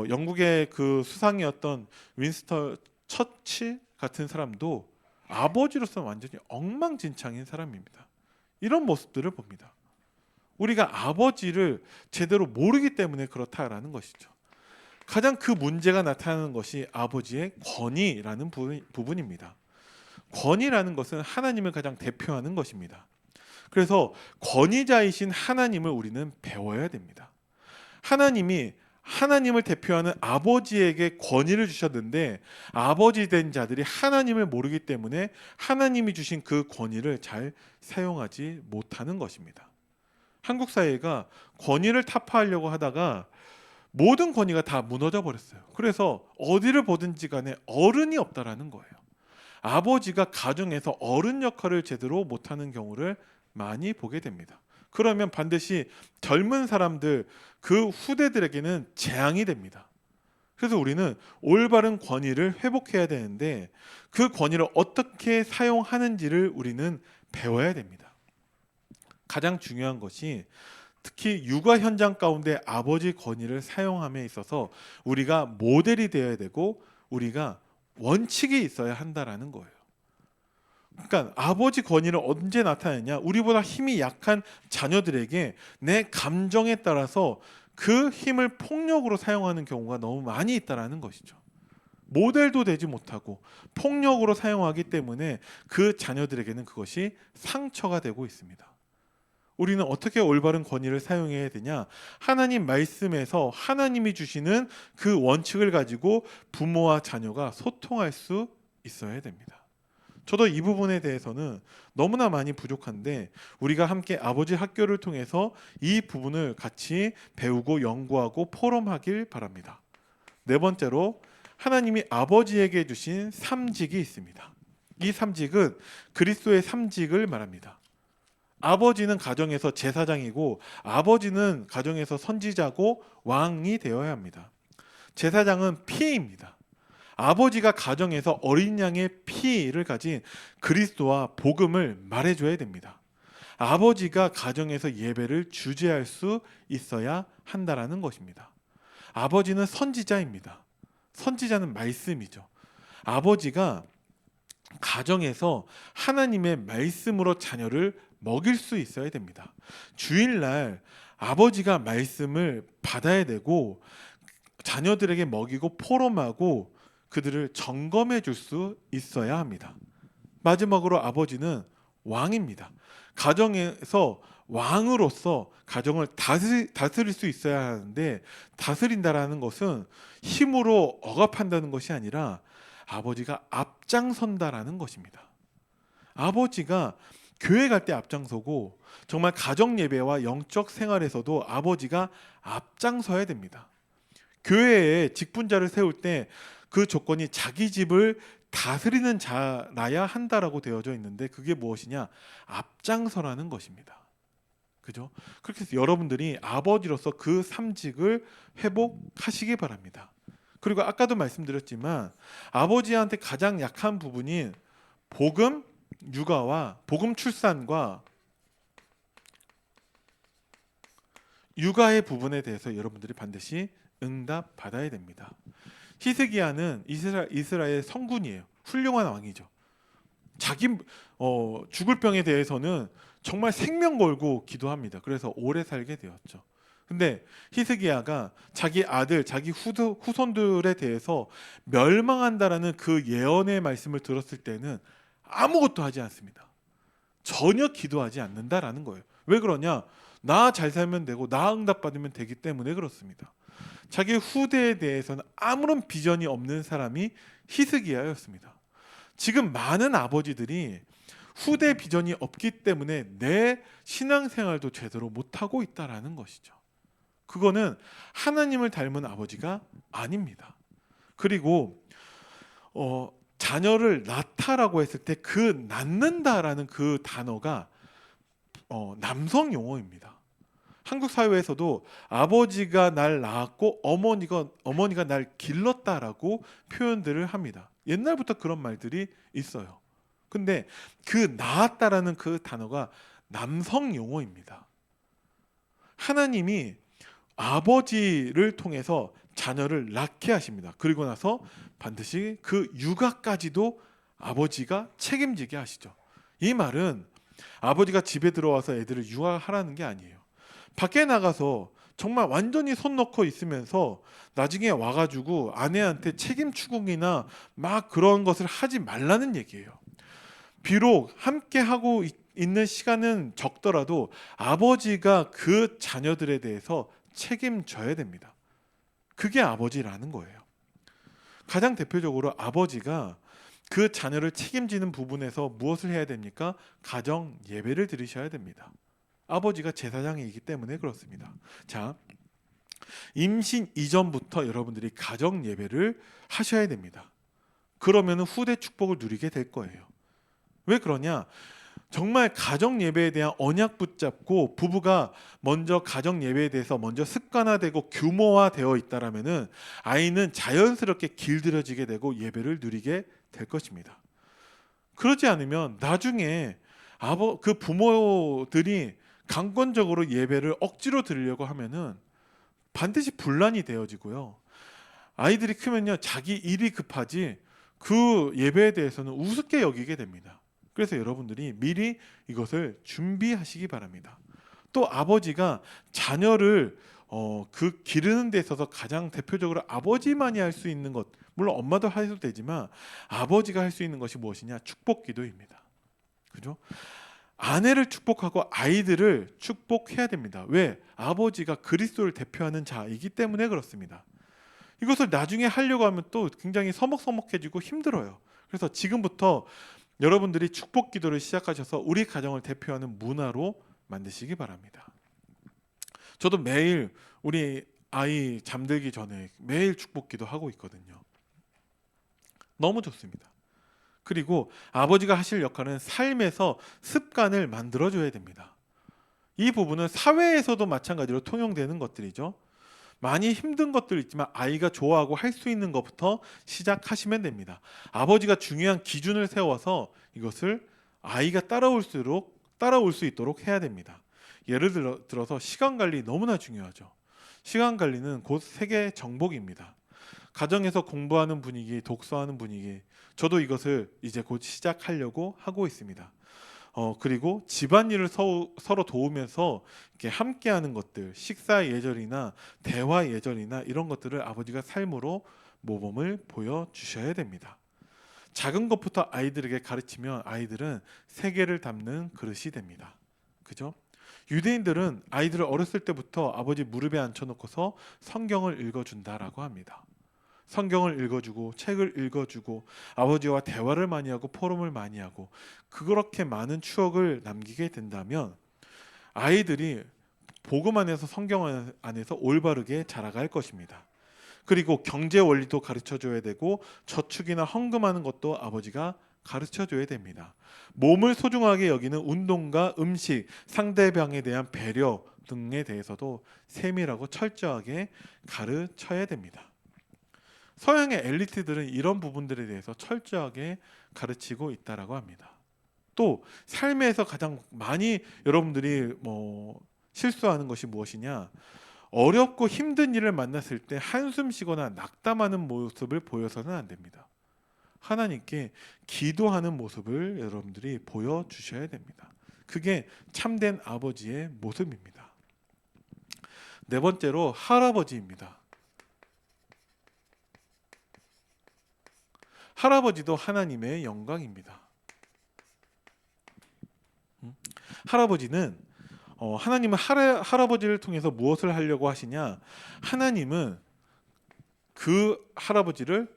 S1: 영국의 그 수상이었던 윈스턴 처칠 같은 사람도 아버지로서 완전히 엉망진창인 사람입니다. 이런 모습들을 봅니다. 우리가 아버지를 제대로 모르기 때문에 그렇다라는 것이죠. 가장 그 문제가 나타나는 것이 아버지의 권위라는 부분입니다. 권위라는 것은 하나님을 가장 대표하는 것입니다. 그래서 권위자이신 하나님을 우리는 배워야 됩니다. 하나님을 대표하는 아버지에게 권위를 주셨는데 아버지 된 자들이 하나님을 모르기 때문에 하나님이 주신 그 권위를 잘 사용하지 못하는 것입니다. 한국 사회가 권위를 타파하려고 하다가 모든 권위가 다 무너져 버렸어요. 그래서 어디를 보든지 간에 어른이 없다라는 거예요. 아버지가 가정에서 어른 역할을 제대로 못하는 경우를 많이 보게 됩니다. 그러면 반드시 젊은 사람들 그 후대들에게는 재앙이 됩니다. 그래서 우리는 올바른 권위를 회복해야 되는데 그 권위를 어떻게 사용하는지를 우리는 배워야 됩니다. 가장 중요한 것이 특히 육아 현장 가운데 아버지 권위를 사용함에 있어서 우리가 모델이 되어야 되고 우리가 원칙이 있어야 한다라는 거예요. 그러니까 아버지 권위를 언제 나타내냐? 우리보다 힘이 약한 자녀들에게 내 감정에 따라서 그 힘을 폭력으로 사용하는 경우가 너무 많이 있다라는 것이죠. 모델도 되지 못하고 폭력으로 사용하기 때문에 그 자녀들에게는 그것이 상처가 되고 있습니다. 우리는 어떻게 올바른 권위를 사용해야 되냐? 하나님 말씀에서 하나님이 주시는 그 원칙을 가지고 부모와 자녀가 소통할 수 있어야 됩니다. 저도 이 부분에 대해서는 너무나 많이 부족한데 우리가 함께 아버지 학교를 통해서 이 부분을 같이 배우고 연구하고 포럼하길 바랍니다. 네 번째로 하나님이 아버지에게 주신 삼직이 있습니다. 이 삼직은 그리스도의 삼직을 말합니다. 아버지는 가정에서 제사장이고 아버지는 가정에서 선지자고 왕이 되어야 합니다. 제사장은 피입니다. 아버지가 가정에서 어린 양의 피를 가진 그리스도와 복음을 말해줘야 됩니다. 아버지가 가정에서 예배를 주재할 수 있어야 한다라는 것입니다. 아버지는 선지자입니다. 선지자는 말씀이죠. 아버지가 가정에서 하나님의 말씀으로 자녀를 먹일 수 있어야 됩니다. 주일날 아버지가 말씀을 받아야 되고 자녀들에게 먹이고 포럼하고 그들을 점검해 줄 수 있어야 합니다. 마지막으로 아버지는 왕입니다. 가정에서 왕으로서 가정을 다스릴 수 있어야 하는데 다스린다라는 것은 힘으로 억압한다는 것이 아니라 아버지가 앞장선다라는 것입니다. 아버지가 교회 갈 때 앞장서고 정말 가정 예배와 영적 생활에서도 아버지가 앞장서야 됩니다. 교회에 직분자를 세울 때 그 조건이 자기 집을 다스리는 자라야 한다라고 되어져 있는데 그게 무엇이냐? 앞장서라는 것입니다. 그죠? 그렇게 해서 여러분들이 아버지로서 그 삼직을 회복하시기 바랍니다. 그리고 아까도 말씀드렸지만 아버지한테 가장 약한 부분인 복음 육아와 복음 출산과 육아의 부분에 대해서 여러분들이 반드시 응답 받아야 됩니다. 히스기야는 이스라엘 성군이에요. 훌륭한 왕이죠. 자기 죽을 병에 대해서는 정말 생명 걸고 기도합니다. 그래서 오래 살게 되었죠. 근데 히스기야가 자기 아들, 자기 후손들에 대해서 멸망한다라는 그 예언의 말씀을 들었을 때는 아무것도 하지 않습니다. 전혀 기도하지 않는다라는 거예요. 왜 그러냐? 나 잘 살면 되고 나 응답받으면 되기 때문에 그렇습니다. 자기 후대에 대해서는 아무런 비전이 없는 사람이 히스기야였습니다. 지금 많은 아버지들이 후대 비전이 없기 때문에 내 신앙생활도 제대로 못하고 있다라는 것이죠. 그거는 하나님을 닮은 아버지가 아닙니다. 그리고 자녀를 낳다라고 했을 때 그 낳는다라는 그 단어가 남성 용어입니다. 한국 사회에서도 아버지가 날 낳았고 어머니가 날 길렀다라고 표현들을 합니다. 옛날부터 그런 말들이 있어요. 근데 그 낳았다라는 그 단어가 남성 용어입니다. 하나님이 아버지를 통해서 자녀를 낳게 하십니다. 그리고 나서 반드시 그 육아까지도 아버지가 책임지게 하시죠. 이 말은 아버지가 집에 들어와서 애들을 육아하라는 게 아니에요. 밖에 나가서 정말 완전히 손 놓고 있으면서 나중에 와가지고 아내한테 책임 추궁이나 막 그런 것을 하지 말라는 얘기예요. 비록 함께 하고 있는 시간은 적더라도 아버지가 그 자녀들에 대해서 책임져야 됩니다. 그게 아버지라는 거예요. 가장 대표적으로 아버지가 그 자녀를 책임지는 부분에서 무엇을 해야 됩니까? 가정 예배를 드리셔야 됩니다. 아버지가 제사장이기 때문에 그렇습니다. 자, 임신 이전부터 여러분들이 가정 예배를 하셔야 됩니다. 그러면 후대 축복을 누리게 될 거예요. 왜 그러냐? 정말 가정 예배에 대한 언약 붙잡고 부부가 먼저 가정 예배에 대해서 먼저 습관화되고 규모화되어 있다라면은 아이는 자연스럽게 길들여지게 되고 예배를 누리게 될 것입니다. 그러지 않으면 나중에 그 부모들이 강권적으로 예배를 억지로 드리려고 하면은 반드시 분란이 되어지고요. 아이들이 크면요 자기 일이 급하지 그 예배에 대해서는 우습게 여기게 됩니다. 그래서 여러분들이 미리 이것을 준비하시기 바랍니다. 또 아버지가 자녀를 그 기르는 데 있어서 가장 대표적으로 아버지만이 할 수 있는 것, 물론 엄마도 해도 되지만 아버지가 할 수 있는 것이 무엇이냐? 축복 기도입니다. 그죠? 아내를 축복하고 아이들을 축복해야 됩니다. 왜? 아버지가 그리스도를 대표하는 자이기 때문에 그렇습니다. 이것을 나중에 하려고 하면 또 굉장히 서먹서먹해지고 힘들어요. 그래서 지금부터 여러분들이 축복 기도를 시작하셔서 우리 가정을 대표하는 문화로 만드시기 바랍니다. 저도 매일 우리 아이 잠들기 전에 매일 축복 기도하고 있거든요. 너무 좋습니다. 그리고 아버지가 하실 역할은 삶에서 습관을 만들어줘야 됩니다. 이 부분은 사회에서도 마찬가지로 통용되는 것들이죠. 많이 힘든 것들 있지만 아이가 좋아하고 할 수 있는 것부터 시작하시면 됩니다. 아버지가 중요한 기준을 세워서 이것을 아이가 따라올 수 있도록 해야 됩니다. 예를 들어서 시간 관리 너무나 중요하죠. 시간 관리는 곧 세계 정복입니다. 가정에서 공부하는 분위기, 독서하는 분위기, 저도 이것을 이제 곧 시작하려고 하고 있습니다. 그리고 집안일을 서로 도우면서 이렇게 함께하는 것들, 식사 예절이나 대화 예절이나 이런 것들을 아버지가 삶으로 모범을 보여주셔야 됩니다. 작은 것부터 아이들에게 가르치면 아이들은 세계를 담는 그릇이 됩니다. 그죠? 유대인들은 아이들을 어렸을 때부터 아버지 무릎에 앉혀놓고서 성경을 읽어준다라고 합니다. 성경을 읽어주고 책을 읽어주고 아버지와 대화를 많이 하고 포럼을 많이 하고 그렇게 많은 추억을 남기게 된다면 아이들이 복음 안에서 성경 안에서 올바르게 자라갈 것입니다. 그리고 경제 원리도 가르쳐줘야 되고 저축이나 헌금하는 것도 아버지가 가르쳐줘야 됩니다. 몸을 소중하게 여기는 운동과 음식, 상대방에 대한 배려 등에 대해서도 세밀하고 철저하게 가르쳐야 됩니다. 서양의 엘리트들은 이런 부분들에 대해서 철저하게 가르치고 있다라고 합니다. 또 삶에서 가장 많이 여러분들이 실수하는 것이 무엇이냐? 어렵고 힘든 일을 만났을 때 한숨 쉬거나 낙담하는 모습을 보여서는 안 됩니다. 하나님께 기도하는 모습을 여러분들이 보여주셔야 됩니다. 그게 참된 아버지의 모습입니다. 네 번째로 할아버지입니다. 할아버지도 하나님의 영광입니다. 할아버지는 하나님은 할아버지를 통해서 무엇을 하려고 하시냐? 하나님은 그 할아버지를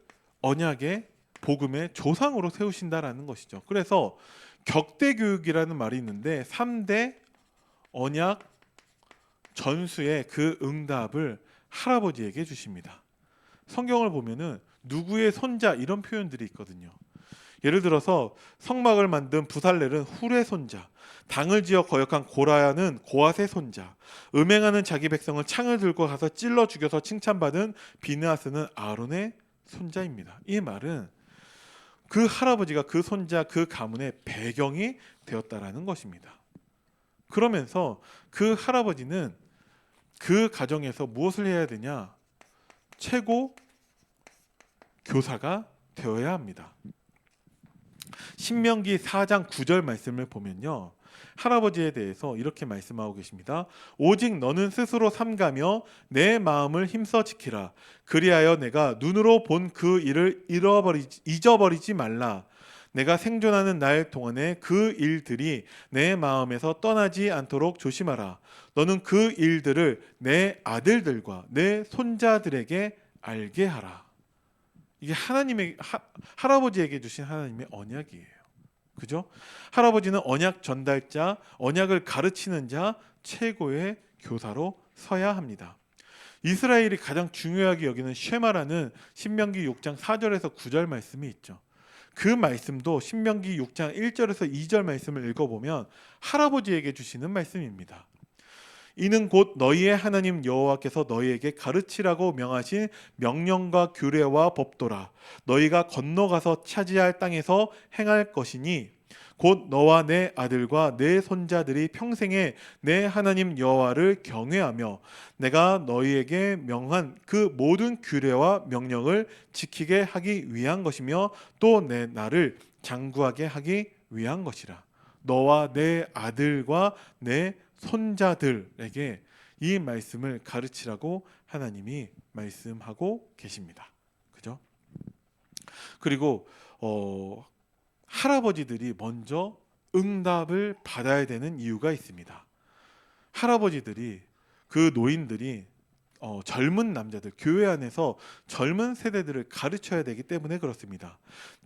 S1: 언약의 복음의 조상으로 세우신다라는 것이죠. 그래서 격대 교육이라는 말이 있는데 3대 언약 전수의 그 응답을 할아버지에게 주십니다. 성경을 보면은 누구의 손자 이런 표현들이 있거든요. 예를 들어서 성막을 만든 부살렐은 훌의 손자, 당을 지어 거역한 고라야는 고앗의 손자, 음행하는 자기 백성을 창을 들고 가서 찔러 죽여서 칭찬받은 비느하스는 아론의 손자입니다. 이 말은 그 할아버지가 그 손자 그 가문의 배경이 되었다라는 것입니다. 그러면서 그 할아버지는 그 가정에서 무엇을 해야 되냐? 최고 교사가 되어야 합니다. 신명기 4장 9절 말씀을 보면요, 할아버지에 대해서 이렇게 말씀하고 계십니다. 오직 너는 스스로 삼가며 내 마음을 힘써 지키라. 그리하여 내가 눈으로 본 그 일을 잊어버리지 말라. 내가 생존하는 날 동안에 그 일들이 내 마음에서 떠나지 않도록 조심하라. 너는 그 일들을 내 아들들과 내 손자들에게 알게 하라. 이게 할아버지에게 주신 하나님의 언약이에요. 그죠? 할아버지는 언약 전달자, 언약을 가르치는 자, 최고의 교사로 서야 합니다. 이스라엘이 가장 중요하게 여기는 쉐마라는 신명기 6장 4절에서 9절 말씀이 있죠. 그 말씀도 신명기 6장 1절에서 2절 말씀을 읽어보면 할아버지에게 주시는 말씀입니다. 이는 곧 너희의 하나님 여호와께서 너희에게 가르치라고 명하신 명령과 규례와 법도라. 너희가 건너가서 차지할 땅에서 행할 것이니 곧 너와 내 아들과 내 손자들이 평생에 내 하나님 여호와를 경외하며 내가 너희에게 명한 그 모든 규례와 명령을 지키게 하기 위한 것이며 또 내 나를 장구하게 하기 위한 것이라. 너와 내 아들과 내 손자들에게 이 말씀을 가르치라고 하나님이 말씀하고 계십니다. 그죠? 그리고 할아버지들이 먼저 응답을 받아야 되는 이유가 있습니다. 할아버지들이 그 노인들이 젊은 남자들, 교회 안에서 젊은 세대들을 가르쳐야 되기 때문에 그렇습니다.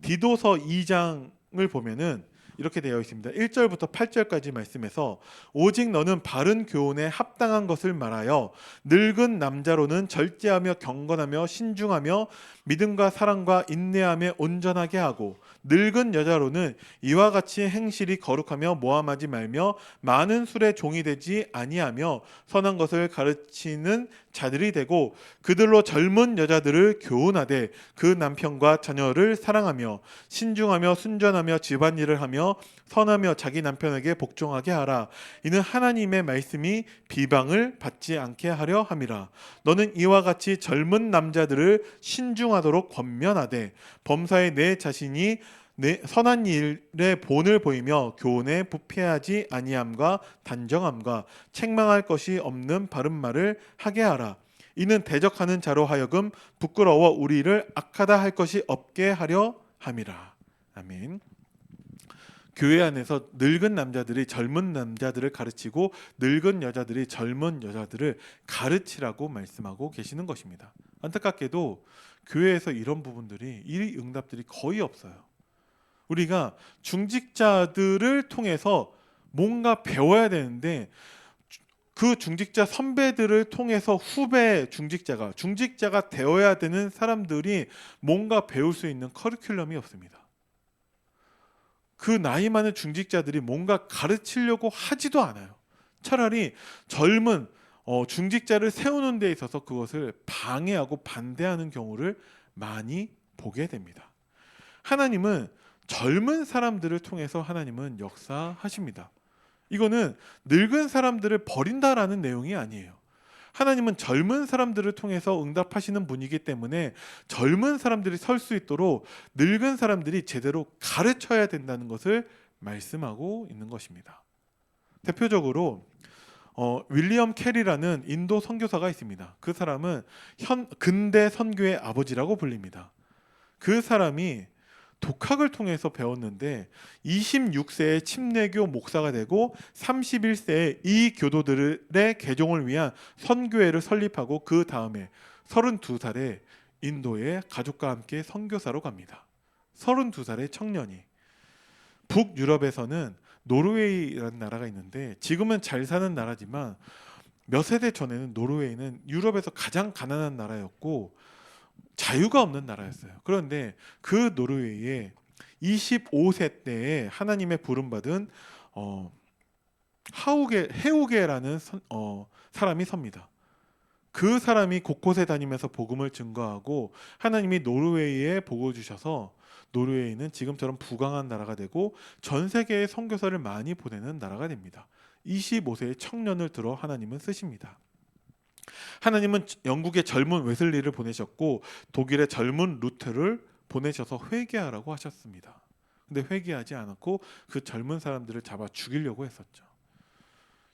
S1: 디도서 2장을 보면은 이렇게 되어 있습니다. 1절부터 8절까지 말씀에서 오직 너는 바른 교훈에 합당한 것을 말하여 늙은 남자로는 절제하며 경건하며 신중하며 믿음과 사랑과 인내함에 온전하게 하고 늙은 여자로는 이와 같이 행실이 거룩하며 모함하지 말며 많은 술의 종이 되지 아니하며 선한 것을 가르치는 자들이 되고 그들로 젊은 여자들을 교훈하되 그 남편과 자녀를 사랑하며 신중하며 순전하며 집안일을 하며 선하며 자기 남편에게 복종하게 하라. 이는 하나님의 말씀이 비방을 받지 않게 하려 함이라. 너는 이와 같이 젊은 남자들을 신중하도록 권면하되 범사에 내 자신이 내 선한 일에 본을 보이며 교훈에 부패하지 아니함과 단정함과 책망할 것이 없는 바른 말을 하게 하라. 이는 대적하는 자로 하여금 부끄러워 우리를 악하다 할 것이 없게 하려 함이라. 아멘. 교회 안에서 늙은 남자들이 젊은 남자들을 가르치고 늙은 여자들이 젊은 여자들을 가르치라고 말씀하고 계시는 것입니다. 안타깝게도 교회에서 이런 부분들이 이 응답들이 거의 없어요. 우리가 중직자들을 통해서 뭔가 배워야 되는데 그 중직자 선배들을 통해서 후배 중직자가 되어야 되는 사람들이 뭔가 배울 수 있는 커리큘럼이 없습니다. 그 나이 많은 중직자들이 뭔가 가르치려고 하지도 않아요. 차라리 젊은 중직자를 세우는 데 있어서 그것을 방해하고 반대하는 경우를 많이 보게 됩니다. 하나님은 젊은 사람들을 통해서 하나님은 역사하십니다. 이거는 늙은 사람들을 버린다라는 내용이 아니에요. 하나님은 젊은 사람들을 통해서 응답하시는 분이기 때문에 젊은 사람들이 설 수 있도록 늙은 사람들이 제대로 가르쳐야 된다는 것을 말씀하고 있는 것입니다. 대표적으로 윌리엄 캐리라는 인도 선교사가 있습니다. 그 사람은 근대 선교의 아버지라고 불립니다. 그 사람이 독학을 통해서 배웠는데 26세에 침례교 목사가 되고 31세에 이 교도들의 개종을 위한 선교회를 설립하고 그 다음에 32살에 인도에 가족과 함께 선교사로 갑니다. 32살의 청년이 북유럽에서는 노르웨이라는 나라가 있는데 지금은 잘 사는 나라지만 몇 세대 전에는 노르웨이는 유럽에서 가장 가난한 나라였고 자유가 없는 나라였어요. 그런데 그 노르웨이에 25세 때에 하나님의 부름받은 해우게라는 사람이 섭니다. 그 사람이 곳곳에 다니면서 복음을 증거하고 하나님이 노르웨이에 복을 주셔서 노르웨이는 지금처럼 부강한 나라가 되고 전 세계에 선교사를 많이 보내는 나라가 됩니다. 25세의 청년을 들어 하나님은 쓰십니다. 하나님은 영국의 젊은 웨슬리를 보내셨고 독일의 젊은 루터를 보내셔서 회개하라고 하셨습니다. 근데 회개하지 않았고 그 젊은 사람들을 잡아 죽이려고 했었죠.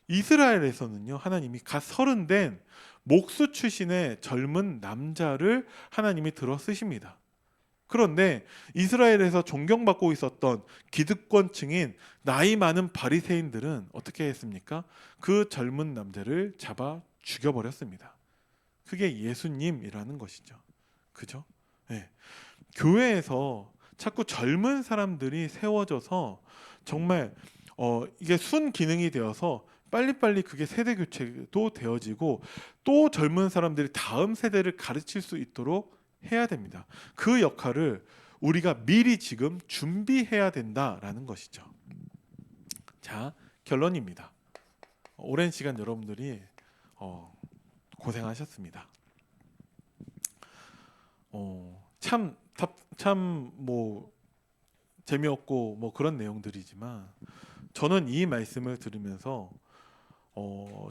S1: 이스라엘에서는요, 하나님이 갓 서른된 목수 출신의 젊은 남자를 하나님이 들어 쓰십니다. 그런데 이스라엘에서 존경받고 있었던 기득권층인 나이 많은 바리새인들은 어떻게 했습니까? 그 젊은 남자를 잡아 죽여버렸습니다. 그게 예수님이라는 것이죠. 그죠? 네. 교회에서 자꾸 젊은 사람들이 세워져서 정말 이게 순기능이 되어서 빨리빨리 그게 세대 교체도 되어지고 또 젊은 사람들이 다음 세대를 가르칠 수 있도록 해야 됩니다. 그 역할을 우리가 미리 지금 준비해야 된다라는 것이죠. 자, 결론입니다. 오랜 시간 여러분들이 고생하셨습니다. 참 뭐 재미없고 뭐 그런 내용들이지만 저는 이 말씀을 들으면서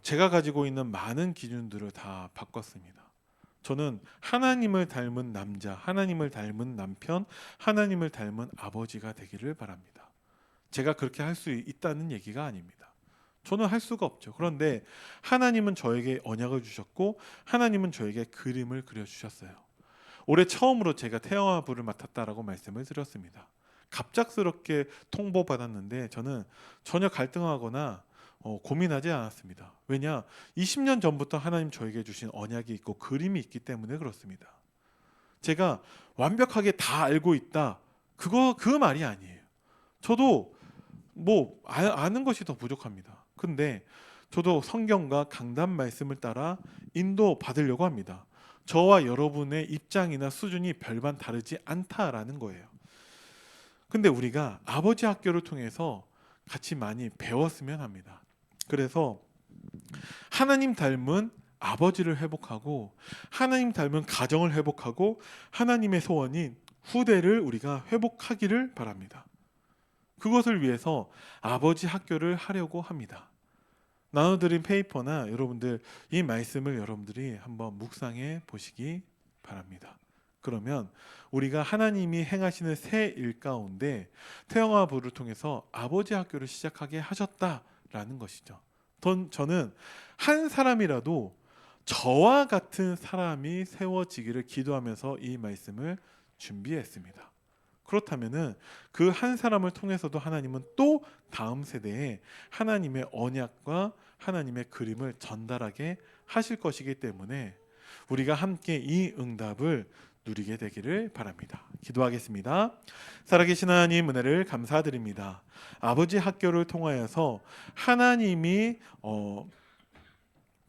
S1: 제가 가지고 있는 많은 기준들을 다 바꿨습니다. 저는 하나님을 닮은 남자, 하나님을 닮은 남편, 하나님을 닮은 아버지가 되기를 바랍니다. 제가 그렇게 할 수 있다는 얘기가 아닙니다. 저는 할 수가 없죠. 그런데 하나님은 저에게 언약을 주셨고 하나님은 저에게 그림을 그려주셨어요. 올해 처음으로 제가 태영아부를 맡았다라고 말씀을 드렸습니다. 갑작스럽게 통보받았는데 저는 전혀 갈등하거나 고민하지 않았습니다. 왜냐? 20년 전부터 하나님 저에게 주신 언약이 있고 그림이 있기 때문에 그렇습니다. 제가 완벽하게 다 알고 있다. 그 말이 아니에요. 저도 뭐 아는 것이 더 부족합니다. 근데 저도 성경과 강단 말씀을 따라 인도 받으려고 합니다. 저와 여러분의 입장이나 수준이 별반 다르지 않다라는 거예요. 근데 우리가 아버지 학교를 통해서 같이 많이 배웠으면 합니다. 그래서 하나님 닮은 아버지를 회복하고 하나님 닮은 가정을 회복하고 하나님의 소원인 후대를 우리가 회복하기를 바랍니다. 그것을 위해서 아버지 학교를 하려고 합니다. 나눠드린 페이퍼나 여러분들 이 말씀을 여러분들이 한번 묵상해 보시기 바랍니다. 그러면 우리가 하나님이 행하시는 새 일 가운데 태영아부를 통해서 아버지 학교를 시작하게 하셨다라는 것이죠. 저는 한 사람이라도 저와 같은 사람이 세워지기를 기도하면서 이 말씀을 준비했습니다. 그렇다면은 그 한 사람을 통해서도 하나님은 또 다음 세대에 하나님의 언약과 하나님의 그림을 전달하게 하실 것이기 때문에 우리가 함께 이 응답을 누리게 되기를 바랍니다. 기도하겠습니다. 살아계신 하나님 은혜를 감사드립니다. 아버지 학교를 통하여서 하나님이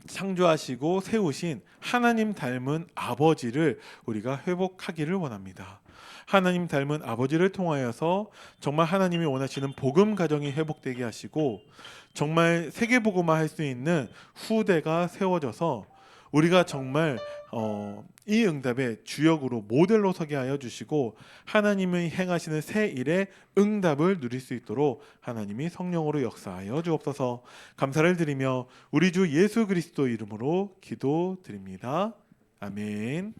S1: 창조하시고 세우신 하나님 닮은 아버지를 우리가 회복하기를 원합니다. 하나님 닮은 아버지를 통하여서 정말 하나님이 원하시는 복음 가정이 회복되게 하시고 정말 세계복음화할 수 있는 후대가 세워져서 우리가 정말 이 응답의 주역으로 모델로 서게 하여 주시고 하나님이 행하시는 새 일의 응답을 누릴 수 있도록 하나님이 성령으로 역사하여 주옵소서. 감사를 드리며 우리 주 예수 그리스도 이름으로 기도드립니다. 아멘.